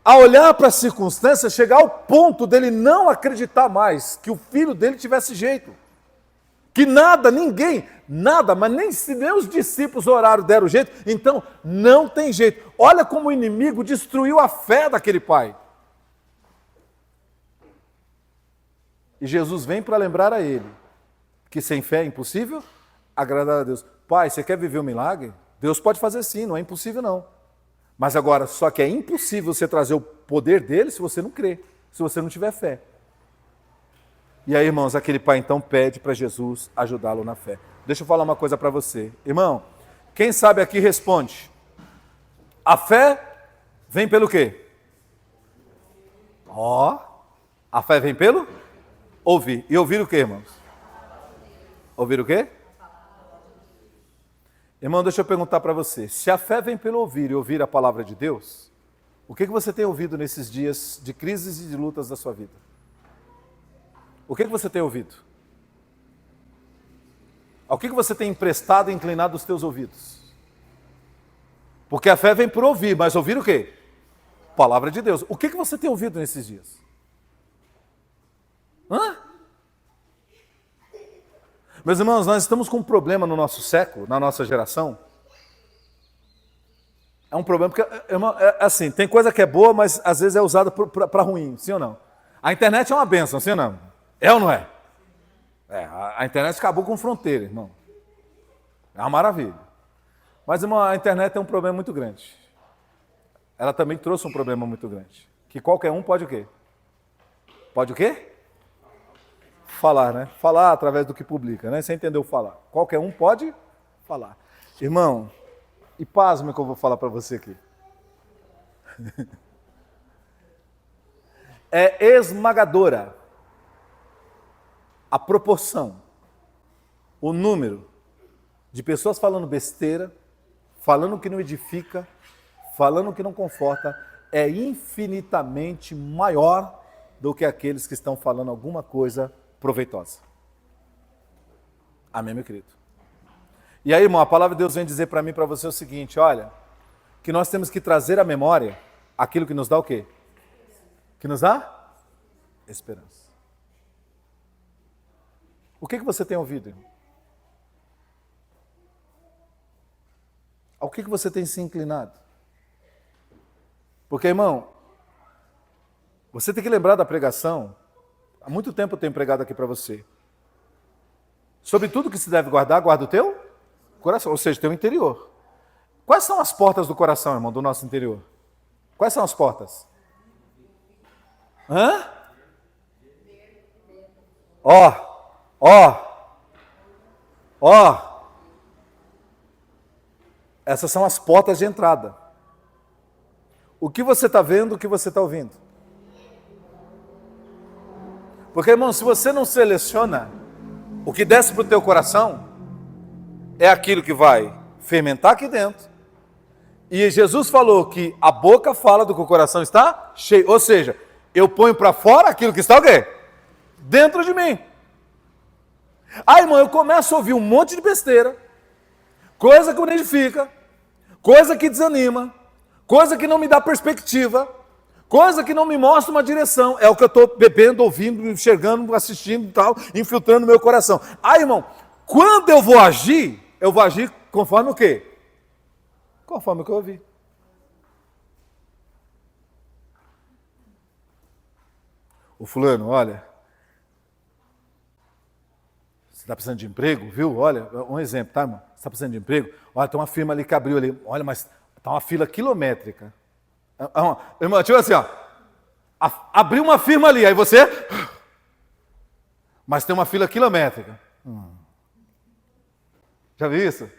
[SPEAKER 1] a olhar para as circunstâncias, chegar ao ponto dele não acreditar mais que o filho dele tivesse jeito. Que nada, ninguém, nada, mas nem se nem os discípulos oraram, deram jeito, então não tem jeito. Olha como o inimigo destruiu a fé daquele pai. E Jesus vem para lembrar a ele que sem fé é impossível agradar a Deus. Pai, você quer viver um milagre? Deus pode fazer sim, não é impossível não. Mas agora, só que é impossível você trazer o poder dele se você não crer, se você não tiver fé. E aí, irmãos, aquele pai então pede para Jesus ajudá-lo na fé. Deixa eu falar uma coisa para você. Irmão, quem sabe aqui responde. A fé vem pelo quê? A fé vem pelo? Ouvir. E ouvir o quê, irmãos? Ouvir o quê? Irmão, deixa eu perguntar para você. Se a fé vem pelo ouvir e ouvir a palavra de Deus, o que você tem ouvido nesses dias de crises e de lutas da sua vida? O que você tem ouvido? Ao que você tem emprestado e inclinado os teus ouvidos? Porque a fé vem por ouvir, mas ouvir o quê? Palavra de Deus. O que você tem ouvido nesses dias? Meus irmãos, nós estamos com um problema no nosso século, na nossa geração. É um problema porque, irmão, assim, tem coisa que é boa, mas às vezes é usada para ruim, sim ou não? A internet é uma bênção, sim ou não? É ou não é? A internet acabou com fronteira, irmão. É uma maravilha. Mas, irmão, a internet tem um problema muito grande. Ela também trouxe um problema muito grande. Que qualquer um pode o quê? Pode o quê? Falar, né? Falar através do que publica, né? Você entendeu falar. Qualquer um pode falar. Irmão, e pasme que eu vou falar para você aqui. É esmagadora a proporção, o número de pessoas falando besteira, falando que não edifica, falando que não conforta, é infinitamente maior do que aqueles que estão falando alguma coisa proveitosa. Amém, meu querido? E aí, irmão, a palavra de Deus vem dizer para mim e para você o seguinte, olha, que nós temos que trazer à memória aquilo que nos dá o quê? Que nos dá? Esperança. O que você tem ouvido, irmão? Ao que você tem se inclinado? Porque, irmão, você tem que lembrar da pregação. Há muito tempo eu tenho pregado aqui para você. Sobre tudo que se deve guardar, guarda o teu coração, ou seja, o teu interior. Quais são as portas do coração, irmão, do nosso interior? Quais são as portas? Essas são as portas de entrada. O que você está vendo, o que você está ouvindo? Porque, irmão, se você não seleciona, o que desce para o teu coração é aquilo que vai fermentar aqui dentro. E Jesus falou que a boca fala do que o coração está cheio. Ou seja, eu ponho para fora aquilo que está o quê? Dentro de mim. Aí, irmão, eu começo a ouvir um monte de besteira, coisa que não edifica, coisa que desanima, coisa que não me dá perspectiva, coisa que não me mostra uma direção. É o que eu estou bebendo, ouvindo, enxergando, assistindo e tal, infiltrando no meu coração. Aí, irmão, quando eu vou agir conforme o quê? Conforme o que eu ouvi. O fulano, olha, você está precisando de emprego, viu? Olha, um exemplo, tá, irmão? Você está precisando de emprego? Olha, tem uma firma ali que abriu ali. Olha, mas está uma fila quilométrica. Irmão, tipo assim, ó. Abriu uma firma ali, aí você... Mas tem uma fila quilométrica. Já viu isso?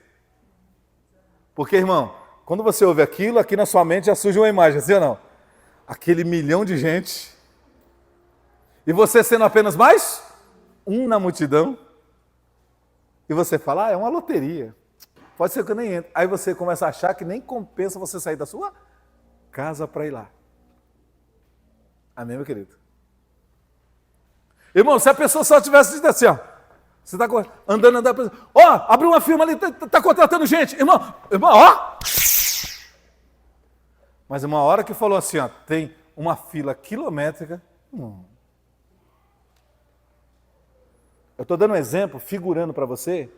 [SPEAKER 1] Porque, irmão, quando você ouve aquilo, aqui na sua mente já surge uma imagem, assim ou não? Aquele milhão de gente. E você sendo apenas mais um na multidão. E você fala, é uma loteria. Pode ser que eu nem entre. Aí você começa a achar que nem compensa você sair da sua casa para ir lá. Amém, meu querido? Irmão, se a pessoa só tivesse dito assim, ó. Você está andando, ó, abriu uma firma ali, tá contratando gente. Irmão, ó. Mas uma hora que falou assim, ó, tem uma fila quilométrica. Eu estou dando um exemplo, figurando para você.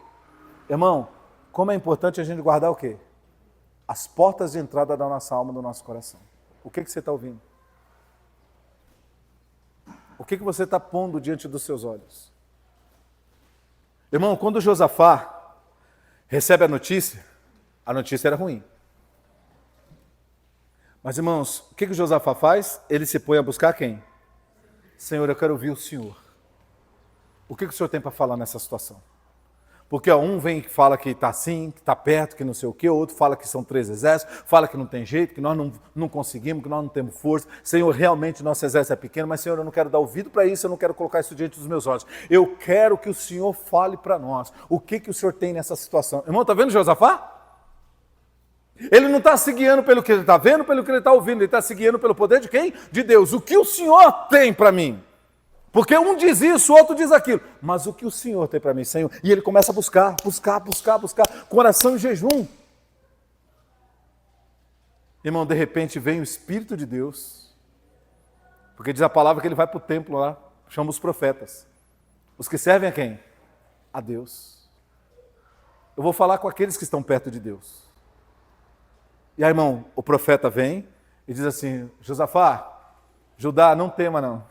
[SPEAKER 1] Irmão, como é importante a gente guardar o quê? As portas de entrada da nossa alma, do nosso coração. O que você está ouvindo? O que você está pondo diante dos seus olhos? Irmão, quando Josafá recebe a notícia era ruim. Mas, irmãos, o que Josafá faz? Ele se põe a buscar quem? Senhor, eu quero ouvir o Senhor. O que o Senhor tem para falar nessa situação? Porque um vem e fala que está assim, que está perto, que não sei o quê, o outro fala que são 3 exércitos, fala que não tem jeito, que nós não conseguimos, que nós não temos força. Senhor, realmente nosso exército é pequeno, mas Senhor, eu não quero dar ouvido para isso, eu não quero colocar isso diante dos meus olhos. Eu quero que o Senhor fale para nós. O que o Senhor tem nessa situação? Irmão, está vendo Josafá? Ele não está se guiando pelo que ele está vendo, pelo que ele está ouvindo, ele está se guiando pelo poder de quem? De Deus. O que o Senhor tem para mim? Porque um diz isso, o outro diz aquilo. Mas o que o Senhor tem para mim, Senhor? E ele começa a buscar, coração em jejum. Irmão, de repente vem o Espírito de Deus. Porque diz a palavra que ele vai para o templo lá, chama os profetas. Os que servem a quem? A Deus. Eu vou falar com aqueles que estão perto de Deus. E aí, irmão, o profeta vem e diz assim, Josafá, Judá, não tema não.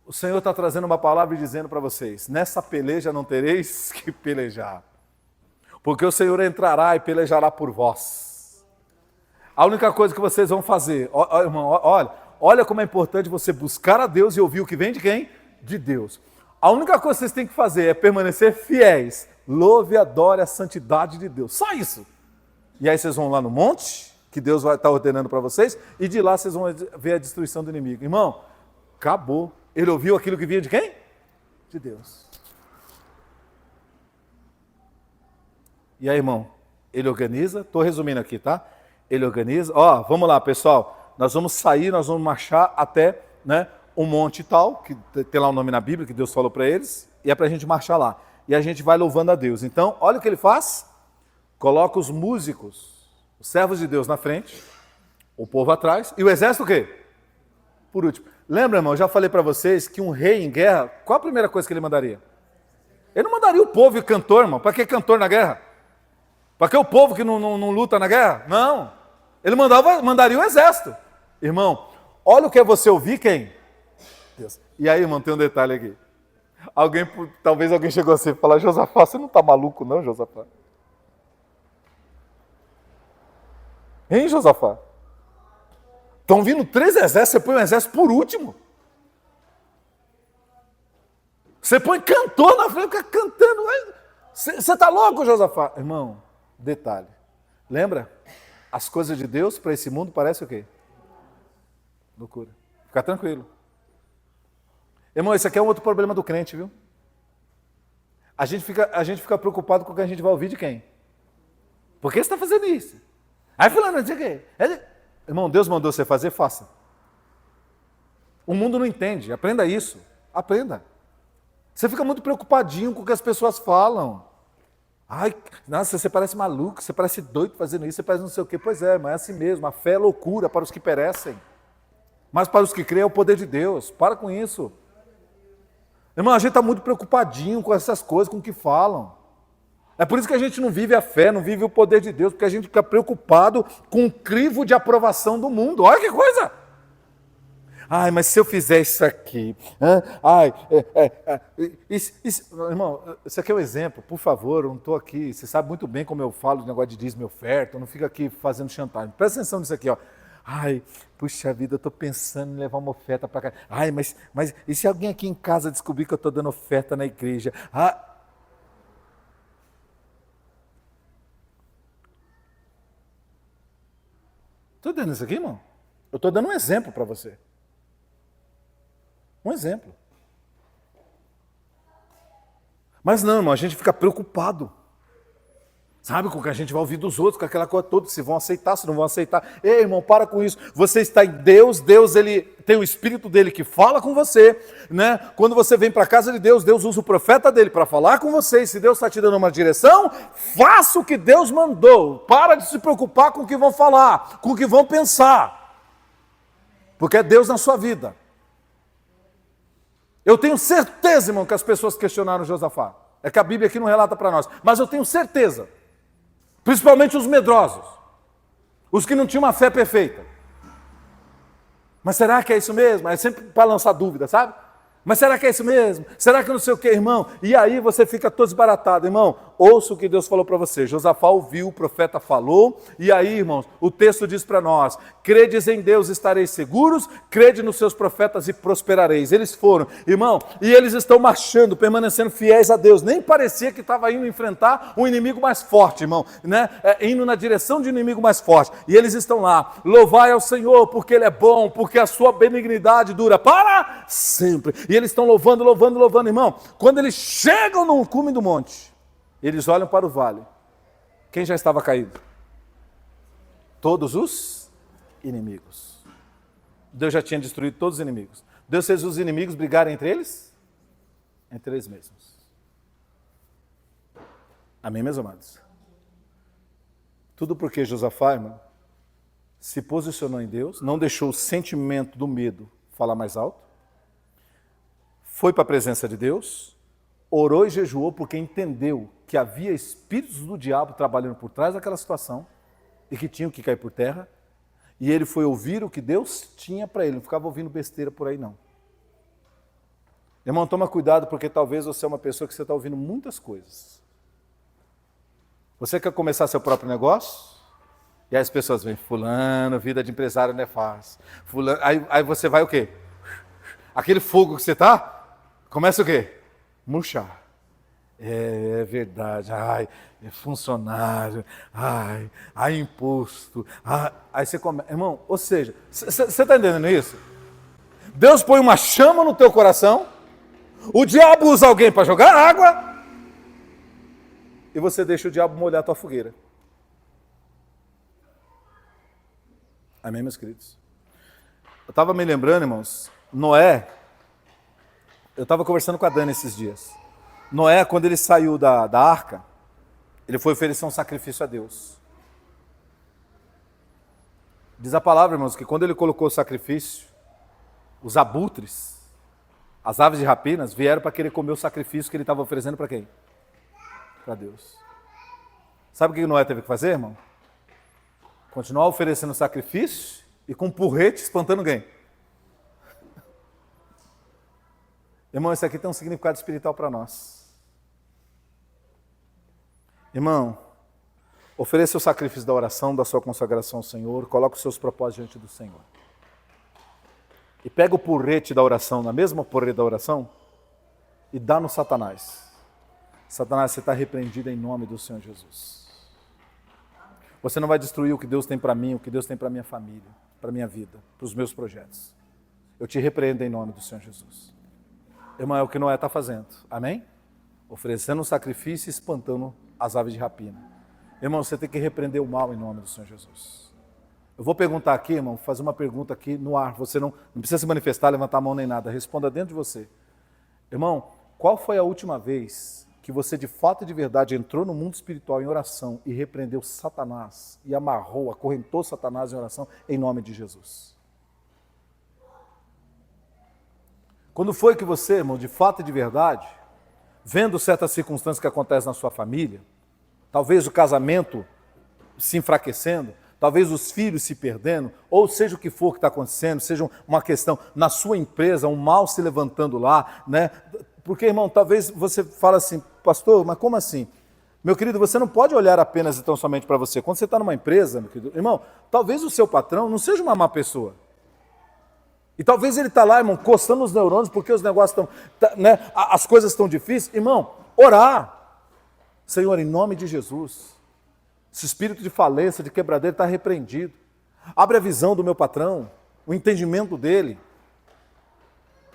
[SPEAKER 1] O Senhor está trazendo uma palavra e dizendo para vocês, nessa peleja não tereis que pelejar, porque o Senhor entrará e pelejará por vós. A única coisa que vocês vão fazer, irmão, olha como é importante você buscar a Deus e ouvir o que vem de quem? De Deus. A única coisa que vocês têm que fazer é permanecer fiéis, louve e adore a santidade de Deus, só isso. E aí vocês vão lá no monte, que Deus vai estar ordenando para vocês, e de lá vocês vão ver a destruição do inimigo. Irmão, acabou. Ele ouviu aquilo que vinha de quem? De Deus. E aí, irmão, ele organiza, estou resumindo aqui, tá? Ele organiza, vamos lá, pessoal, nós vamos sair, nós vamos marchar até, um monte tal, que tem lá o nome na Bíblia, que Deus falou para eles, e é para a gente marchar lá. E a gente vai louvando a Deus. Então, olha o que ele faz. Coloca os músicos, os servos de Deus na frente, o povo atrás, e o exército o quê? Por último. Lembra, irmão, eu já falei para vocês que um rei em guerra, qual a primeira coisa que ele mandaria? Ele não mandaria o povo e cantor, irmão. Para que cantor na guerra? Para que o povo que não luta na guerra? Não. Ele mandaria o exército. Irmão, olha o que é você ouvir quem? Deus. E aí, irmão, tem um detalhe aqui. Talvez alguém chegou assim e falou, Josafá, você não está maluco não, Josafá? Hein, Josafá? Estão vindo 3 exércitos, você põe um exército por último. Você põe cantor na frente, fica cantando. Você está louco, Josafá? Irmão, detalhe. Lembra? As coisas de Deus para esse mundo parecem o quê? Loucura. Fica tranquilo. Irmão, esse aqui é um outro problema do crente, viu? A gente fica preocupado com o que a gente vai ouvir de quem? Por que você está fazendo isso? Aí fulano, não sei o quê. Irmão, Deus mandou você fazer, faça. O mundo não entende, aprenda isso. Aprenda. Você fica muito preocupadinho com o que as pessoas falam. Ai, nossa, você parece maluco, você parece doido fazendo isso, você parece não sei o quê. Pois é, mas é assim mesmo. A fé é loucura para os que perecem. Mas para os que creem é o poder de Deus. Para com isso. Irmão, a gente está muito preocupadinho com essas coisas, com o que falam. É por isso que a gente não vive a fé, não vive o poder de Deus, porque a gente fica preocupado com o crivo de aprovação do mundo. Olha que coisa! Ai, mas se eu fizer isso aqui... Irmão, isso aqui é um exemplo, por favor, eu não estou aqui... Você sabe muito bem como eu falo de negócio de dízimo e oferta, eu não fico aqui fazendo chantagem. Presta atenção nisso aqui, ó. Ai, puxa vida, eu estou pensando em levar uma oferta para cá. Ai, mas e se alguém aqui em casa descobrir que eu estou dando oferta na igreja? Estou dando isso aqui, irmão? Eu estou dando um exemplo para você. Um exemplo. Mas não, irmão, a gente fica preocupado. Sabe, com o que a gente vai ouvir dos outros, com aquela coisa toda, se vão aceitar, se não vão aceitar. Ei, irmão, para com isso. Você está em Deus, Deus ele tem o Espírito dele que fala com você, né? Quando você vem para a casa de Deus, Deus usa o profeta dele para falar com você. E se Deus está te dando uma direção, faça o que Deus mandou. Para de se preocupar com o que vão falar, com o que vão pensar. Porque é Deus na sua vida. Eu tenho certeza, irmão, que as pessoas questionaram Josafá. É que a Bíblia aqui não relata para nós. Mas eu tenho certeza. Principalmente os medrosos. Os que não tinham uma fé perfeita. Mas será que é isso mesmo? É sempre para lançar dúvida, sabe? Mas será que é isso mesmo? Será que não sei o que, irmão? E aí você fica todo desbaratado, irmão. Ouça o que Deus falou para você. Josafá ouviu, o profeta falou. E aí, irmãos, o texto diz para nós: credes em Deus, estareis seguros. Crede nos seus profetas e prosperareis. Eles foram, irmão, e eles estão marchando, permanecendo fiéis a Deus. Nem parecia que estava indo enfrentar um inimigo mais forte, irmão, né? Indo na direção de um inimigo mais forte. E eles estão lá. Louvai ao Senhor, porque Ele é bom, porque a sua benignidade dura para sempre. E eles estão louvando, irmão. Quando eles chegam no cume do monte, eles olham para o vale. Quem já estava caído? Todos os inimigos. Deus já tinha destruído todos os inimigos. Deus fez os inimigos brigarem entre eles? Entre eles mesmos. Amém, meus amados? Tudo porque Josafá, irmão, se posicionou em Deus, não deixou o sentimento do medo falar mais alto, foi para a presença de Deus, orou e jejuou porque entendeu que havia espíritos do diabo trabalhando por trás daquela situação e que tinham que cair por terra, e ele foi ouvir o que Deus tinha para ele, não ficava ouvindo besteira por aí não. Irmão, toma cuidado, porque talvez você é uma pessoa que você está ouvindo muitas coisas. Você quer começar seu próprio negócio? E aí as pessoas vêm, fulano, vida de empresário não é fácil. Fulano, aí você vai o quê? Aquele fogo que você está, começa o quê? Murchar. É verdade, ai, é funcionário, ai, imposto, aí você começa, irmão, ou seja, você está entendendo isso? Deus põe uma chama no teu coração, o diabo usa alguém para jogar água, e você deixa o diabo molhar a tua fogueira. Amém, meus queridos? Eu estava me lembrando, irmãos, Noé, eu estava conversando com a Dani esses dias. Noé, quando ele saiu da arca, ele foi oferecer um sacrifício a Deus. Diz a palavra, irmãos, que quando ele colocou o sacrifício, os abutres, as aves de rapinas, vieram para querer comer o sacrifício que ele estava oferecendo para quem? Para Deus. Sabe o que Noé teve que fazer, irmão? Continuar oferecendo sacrifício e com um porrete espantando quem? Irmão, isso aqui tem um significado espiritual para nós. Irmão, ofereça o sacrifício da oração, da sua consagração ao Senhor, coloque os seus propósitos diante do Senhor. E pega o porrete da oração, na mesma porrete da oração, e dá no Satanás. Satanás, você está repreendido em nome do Senhor Jesus. Você não vai destruir o que Deus tem para mim, o que Deus tem para minha família, para minha vida, para os meus projetos. Eu te repreendo em nome do Senhor Jesus. Irmão, é o que Noé está fazendo, amém? Oferecendo um sacrifício e espantando as aves de rapina. Irmão, você tem que repreender o mal em nome do Senhor Jesus. Eu vou perguntar aqui, irmão, fazer uma pergunta aqui no ar. Você não precisa se manifestar, levantar a mão nem nada. Responda dentro de você. Irmão, qual foi a última vez que você de fato e de verdade entrou no mundo espiritual em oração e repreendeu Satanás e amarrou, acorrentou Satanás em oração em nome de Jesus? Quando foi que você, irmão, de fato e de verdade, vendo certas circunstâncias que acontecem na sua família, talvez o casamento se enfraquecendo, talvez os filhos se perdendo, ou seja o que for que está acontecendo, seja uma questão na sua empresa, um mal se levantando lá, né? Porque, irmão, talvez você fale assim, pastor, mas como assim? Meu querido, você não pode olhar apenas e tão somente para você. Quando você está numa empresa, meu querido, irmão, talvez o seu patrão não seja uma má pessoa. E talvez ele está lá, irmão, coçando os neurônios, porque os negócios estão, né, as coisas estão difíceis. Irmão, orar. Senhor, em nome de Jesus, esse espírito de falência, de quebradeira está repreendido. Abre a visão do meu patrão, o entendimento dele.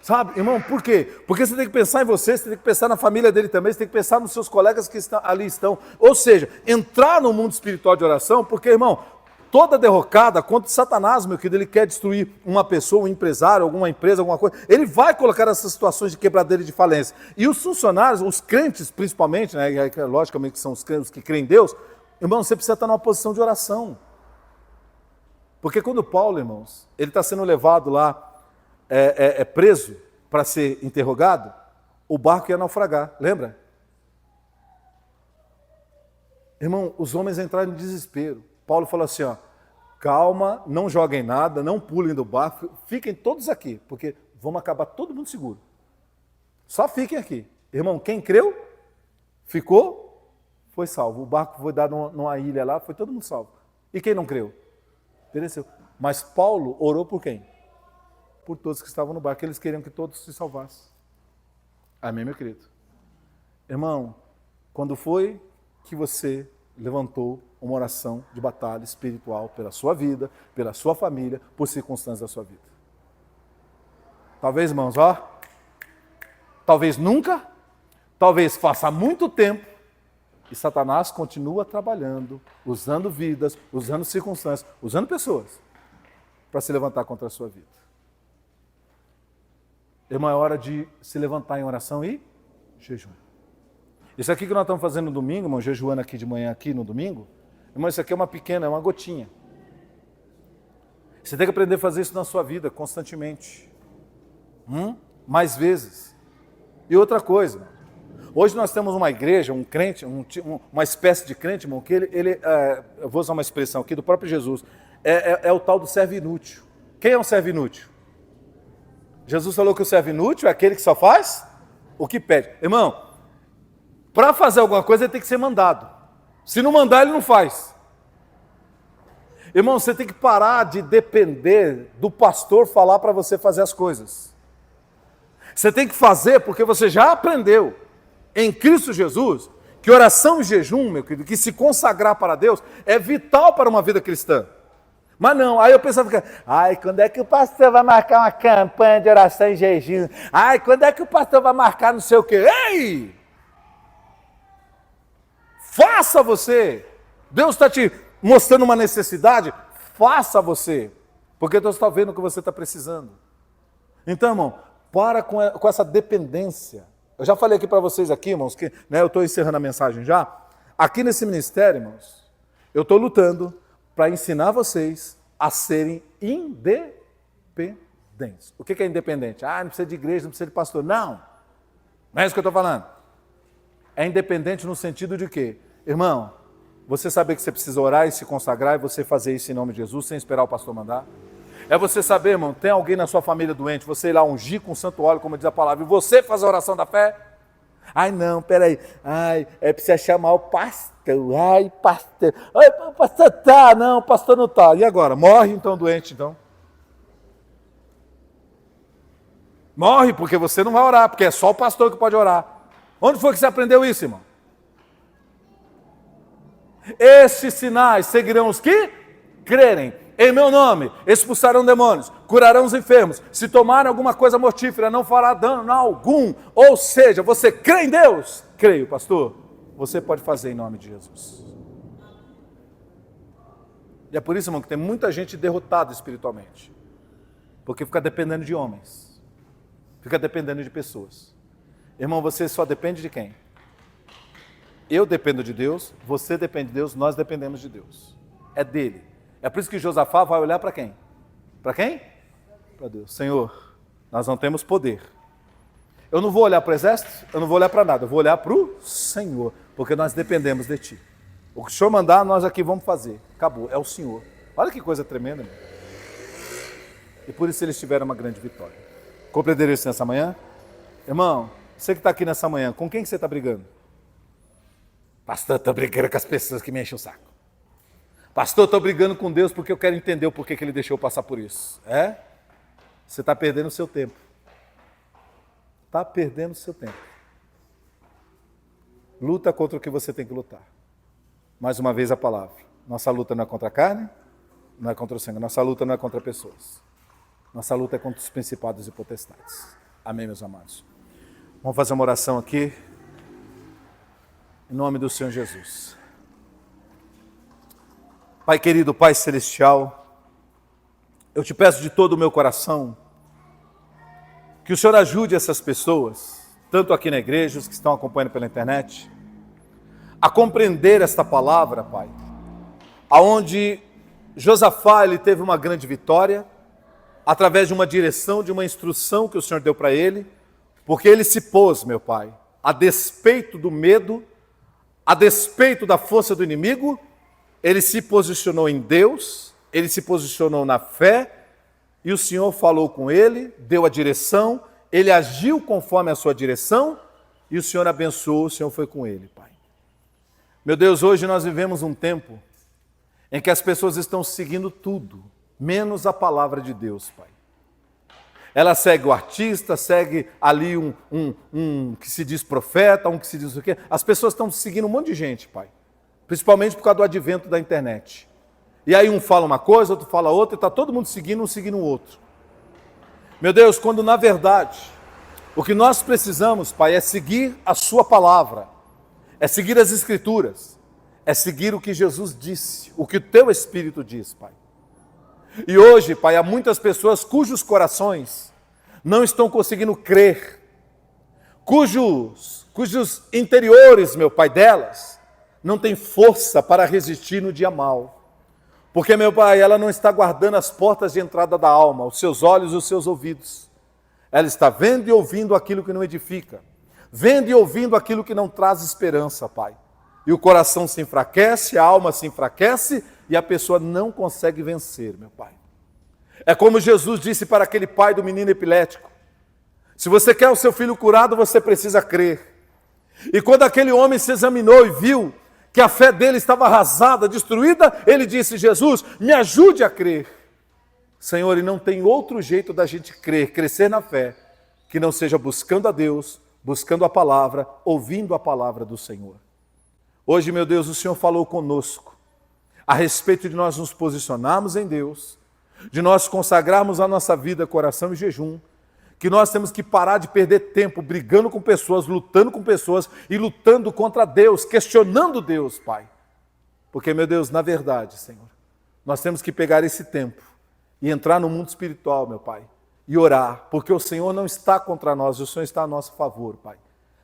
[SPEAKER 1] Sabe, irmão, por quê? Porque você tem que pensar em você, você tem que pensar na família dele também, você tem que pensar nos seus colegas que ali estão. Ou seja, entrar no mundo espiritual de oração, porque, irmão, toda derrocada contra Satanás, meu querido, ele quer destruir uma pessoa, um empresário, alguma empresa, alguma coisa. Ele vai colocar essas situações de quebradeira e de falência. E os funcionários, os crentes principalmente, né, logicamente que são os crentes que creem em Deus, irmão, você precisa estar numa posição de oração. Porque quando Paulo, irmãos, ele está sendo levado lá, preso para ser interrogado, o barco ia naufragar, lembra? Irmão, os homens entraram em desespero. Paulo falou assim, ó, calma, não joguem nada, não pulem do barco, fiquem todos aqui, porque vamos acabar todo mundo seguro. Só fiquem aqui. Irmão, quem creu, ficou, foi salvo. O barco foi dado numa ilha lá, foi todo mundo salvo. E quem não creu? Pereceu. Mas Paulo orou por quem? Por todos que estavam no barco, eles queriam que todos se salvassem. Amém, meu querido? Irmão, quando foi que você levantou uma oração de batalha espiritual pela sua vida, pela sua família, por circunstâncias da sua vida? Talvez, irmãos, talvez nunca, talvez faça muito tempo, e Satanás continua trabalhando, usando vidas, usando circunstâncias, usando pessoas, para se levantar contra a sua vida. Irmão, é hora de se levantar em oração e jejum. Isso aqui que nós estamos fazendo no domingo, irmão, jejuando aqui de manhã, aqui no domingo, irmão, isso aqui é uma pequena, é uma gotinha. Você tem que aprender a fazer isso na sua vida, constantemente. Mais vezes. E outra coisa, hoje nós temos uma igreja, um crente, uma espécie de crente, irmão, que eu vou usar uma expressão aqui do próprio Jesus, é o tal do servo inútil. Quem é um servo inútil? Jesus falou que o servo inútil é aquele que só faz o que pede. Irmão, para fazer alguma coisa ele tem que ser mandado. Se não mandar, ele não faz. Irmão, você tem que parar de depender do pastor falar para você fazer as coisas. Você tem que fazer porque você já aprendeu em Cristo Jesus que oração e jejum, meu querido, que se consagrar para Deus é vital para uma vida cristã. Mas não, aí eu pensava, quando é que o pastor vai marcar uma campanha de oração e jejum? Quando é que o pastor vai marcar não sei o quê? Ei! Faça você! Deus está te mostrando uma necessidade, faça você! Porque Deus está vendo o que você está precisando. Então, irmão, para com essa dependência. Eu já falei aqui para vocês aqui, irmãos, que eu estou encerrando a mensagem já. Aqui nesse ministério, irmãos, eu estou lutando para ensinar vocês a serem independentes. O que é independente? Não precisa de igreja, não precisa de pastor. Não é isso que eu estou falando. É independente no sentido de quê? Irmão, você saber que você precisa orar e se consagrar e você fazer isso em nome de Jesus, sem esperar o pastor mandar. É você saber, irmão, tem alguém na sua família doente, você ir lá ungir com santo óleo, como diz a palavra, e você fazer a oração da fé? Não, peraí. Precisa chamar o pastor. Pastor. O pastor tá. Não, o pastor não tá. E agora? Morre então doente, então. Morre porque você não vai orar, porque é só o pastor que pode orar. Onde foi que você aprendeu isso, irmão? Estes sinais seguirão os que crerem. Em meu nome expulsarão demônios, curarão os enfermos. Se tomarem alguma coisa mortífera, não fará dano algum. Ou seja, você crê em Deus? Creio, pastor. Você pode fazer em nome de Jesus. E é por isso, irmão, que tem muita gente derrotada espiritualmente. Porque fica dependendo de homens. Fica dependendo de pessoas. Irmão, você só depende de quem? Eu dependo de Deus, você depende de Deus, nós dependemos de Deus. É dele. É por isso que Josafá vai olhar para quem? Para quem? Para Deus. Senhor, nós não temos poder. Eu não vou olhar para o exército, eu não vou olhar para nada, eu vou olhar para o Senhor, porque nós dependemos de Ti. O que o Senhor mandar, nós aqui vamos fazer. Acabou, é o Senhor. Olha que coisa tremenda, meu. E por isso eles tiveram uma grande vitória. Compreenderam isso nessa manhã? Irmão, você que está aqui nessa manhã, com quem que você está brigando? Pastor, estou brigando com as pessoas que me enchem o saco. Pastor, estou brigando com Deus porque eu quero entender o porquê que Ele deixou eu passar por isso. Você está perdendo o seu tempo. Está perdendo o seu tempo. Luta contra o que você tem que lutar. Mais uma vez a palavra. Nossa luta não é contra a carne, não é contra o sangue. Nossa luta não é contra pessoas. Nossa luta é contra os principados e potestades. Amém, meus amados. Vamos fazer uma oração aqui, em nome do Senhor Jesus. Pai querido, Pai celestial, eu te peço de todo o meu coração que o Senhor ajude essas pessoas, tanto aqui na igreja, os que estão acompanhando pela internet, a compreender esta palavra, Pai, aonde Josafá ele teve uma grande vitória, através de uma direção, de uma instrução que o Senhor deu para ele, porque ele se pôs, meu Pai, a despeito do medo, a despeito da força do inimigo, ele se posicionou em Deus, ele se posicionou na fé, e o Senhor falou com ele, deu a direção, ele agiu conforme a sua direção, e o Senhor abençoou, o Senhor foi com ele, Pai. Meu Deus, hoje nós vivemos um tempo em que as pessoas estão seguindo tudo, menos a palavra de Deus, Pai. Ela segue o artista, segue ali um que se diz profeta, um que se diz o quê. As pessoas estão seguindo um monte de gente, Pai. Principalmente por causa do advento da internet. E aí um fala uma coisa, outro fala outra, e está todo mundo seguindo, um seguindo o outro. Meu Deus, quando na verdade, o que nós precisamos, Pai, é seguir a sua palavra, é seguir as Escrituras, é seguir o que Jesus disse, o que o teu Espírito diz, Pai. E hoje, Pai, há muitas pessoas cujos corações não estão conseguindo crer, cujos interiores, meu Pai, delas, não tem força para resistir no dia mau. Porque, meu Pai, ela não está guardando as portas de entrada da alma, os seus olhos e os seus ouvidos. Ela está vendo e ouvindo aquilo que não edifica, vendo e ouvindo aquilo que não traz esperança, Pai. E o coração se enfraquece, a alma se enfraquece e a pessoa não consegue vencer, meu Pai. É como Jesus disse para aquele pai do menino epilético: se você quer o seu filho curado, você precisa crer. E quando aquele homem se examinou e viu que a fé dele estava arrasada, destruída, ele disse: Jesus, me ajude a crer. Senhor, e não tem outro jeito da gente crer, crescer na fé, que não seja buscando a Deus, buscando a palavra, ouvindo a palavra do Senhor. Hoje, meu Deus, o Senhor falou conosco a respeito de nós nos posicionarmos em Deus, de nós consagrarmos a nossa vida, coração e jejum, que nós temos que parar de perder tempo brigando com pessoas, lutando com pessoas e lutando contra Deus, questionando Deus, Pai. Porque, meu Deus, na verdade, Senhor, nós temos que pegar esse tempo e entrar no mundo espiritual, meu Pai, e orar, porque o Senhor não está contra nós, o Senhor está a nosso favor, Pai.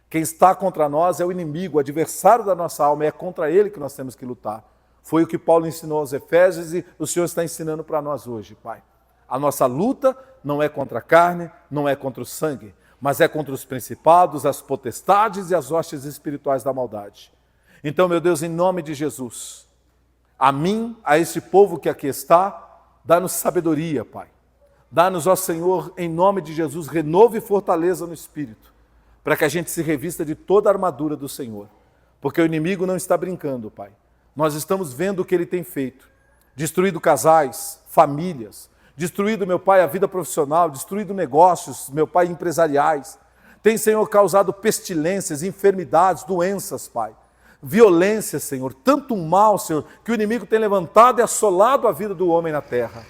[SPEAKER 1] Quem está contra nós é o inimigo, o adversário da nossa alma, é contra ele que nós temos que lutar. Foi o que Paulo ensinou aos Efésios e o Senhor está ensinando para nós hoje, Pai. A nossa luta não é contra a carne, não é contra o sangue, mas é contra os principados, as potestades e as hostes espirituais da maldade. Então, meu Deus, em nome de Jesus, a mim, a esse povo que aqui está, dá-nos sabedoria, Pai. Dá-nos, ó Senhor, em nome de Jesus, renovo e fortaleza no Espírito, para que a gente se revista de toda a armadura do Senhor. Porque o inimigo não está brincando, Pai. Nós estamos vendo o que ele tem feito. Destruído casais, famílias, destruído, meu Pai, a vida profissional, destruído negócios, meu Pai, empresariais. Tem, Senhor, causado pestilências, enfermidades, doenças, Pai. Violência, Senhor, tanto mal, Senhor, que o inimigo tem levantado e assolado a vida do homem na terra.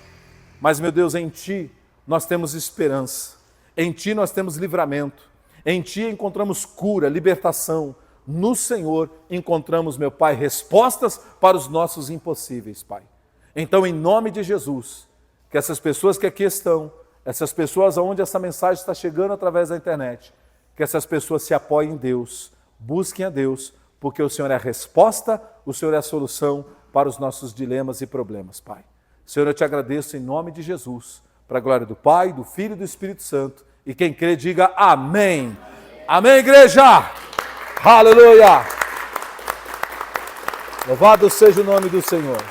[SPEAKER 1] Mas, meu Deus, em Ti nós temos esperança, em Ti nós temos livramento, em Ti encontramos cura, libertação. No Senhor encontramos, meu Pai, respostas para os nossos impossíveis, Pai. Então, em nome de Jesus, que essas pessoas que aqui estão, essas pessoas aonde essa mensagem está chegando através da internet, que essas pessoas se apoiem em Deus, busquem a Deus, porque o Senhor é a resposta, o Senhor é a solução para os nossos dilemas e problemas, Pai. Senhor, eu te agradeço em nome de Jesus, para a glória do Pai, do Filho e do Espírito Santo. E quem crê, diga amém. Amém, igreja! Aleluia! Louvado seja o nome do Senhor.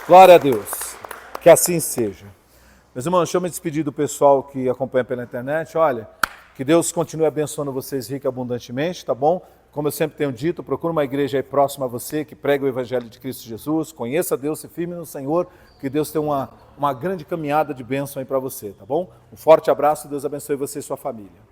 [SPEAKER 1] Glória a Deus. Que assim seja. Meus irmãos, deixa eu me despedir do pessoal que acompanha pela internet. Olha, que Deus continue abençoando vocês rica e abundantemente, tá bom? Como eu sempre tenho dito, procure uma igreja aí próxima a você, que prega o Evangelho de Cristo Jesus, conheça Deus, se firme no Senhor, que Deus tenha uma grande caminhada de bênção aí para você, tá bom? Um forte abraço, Deus abençoe você e sua família.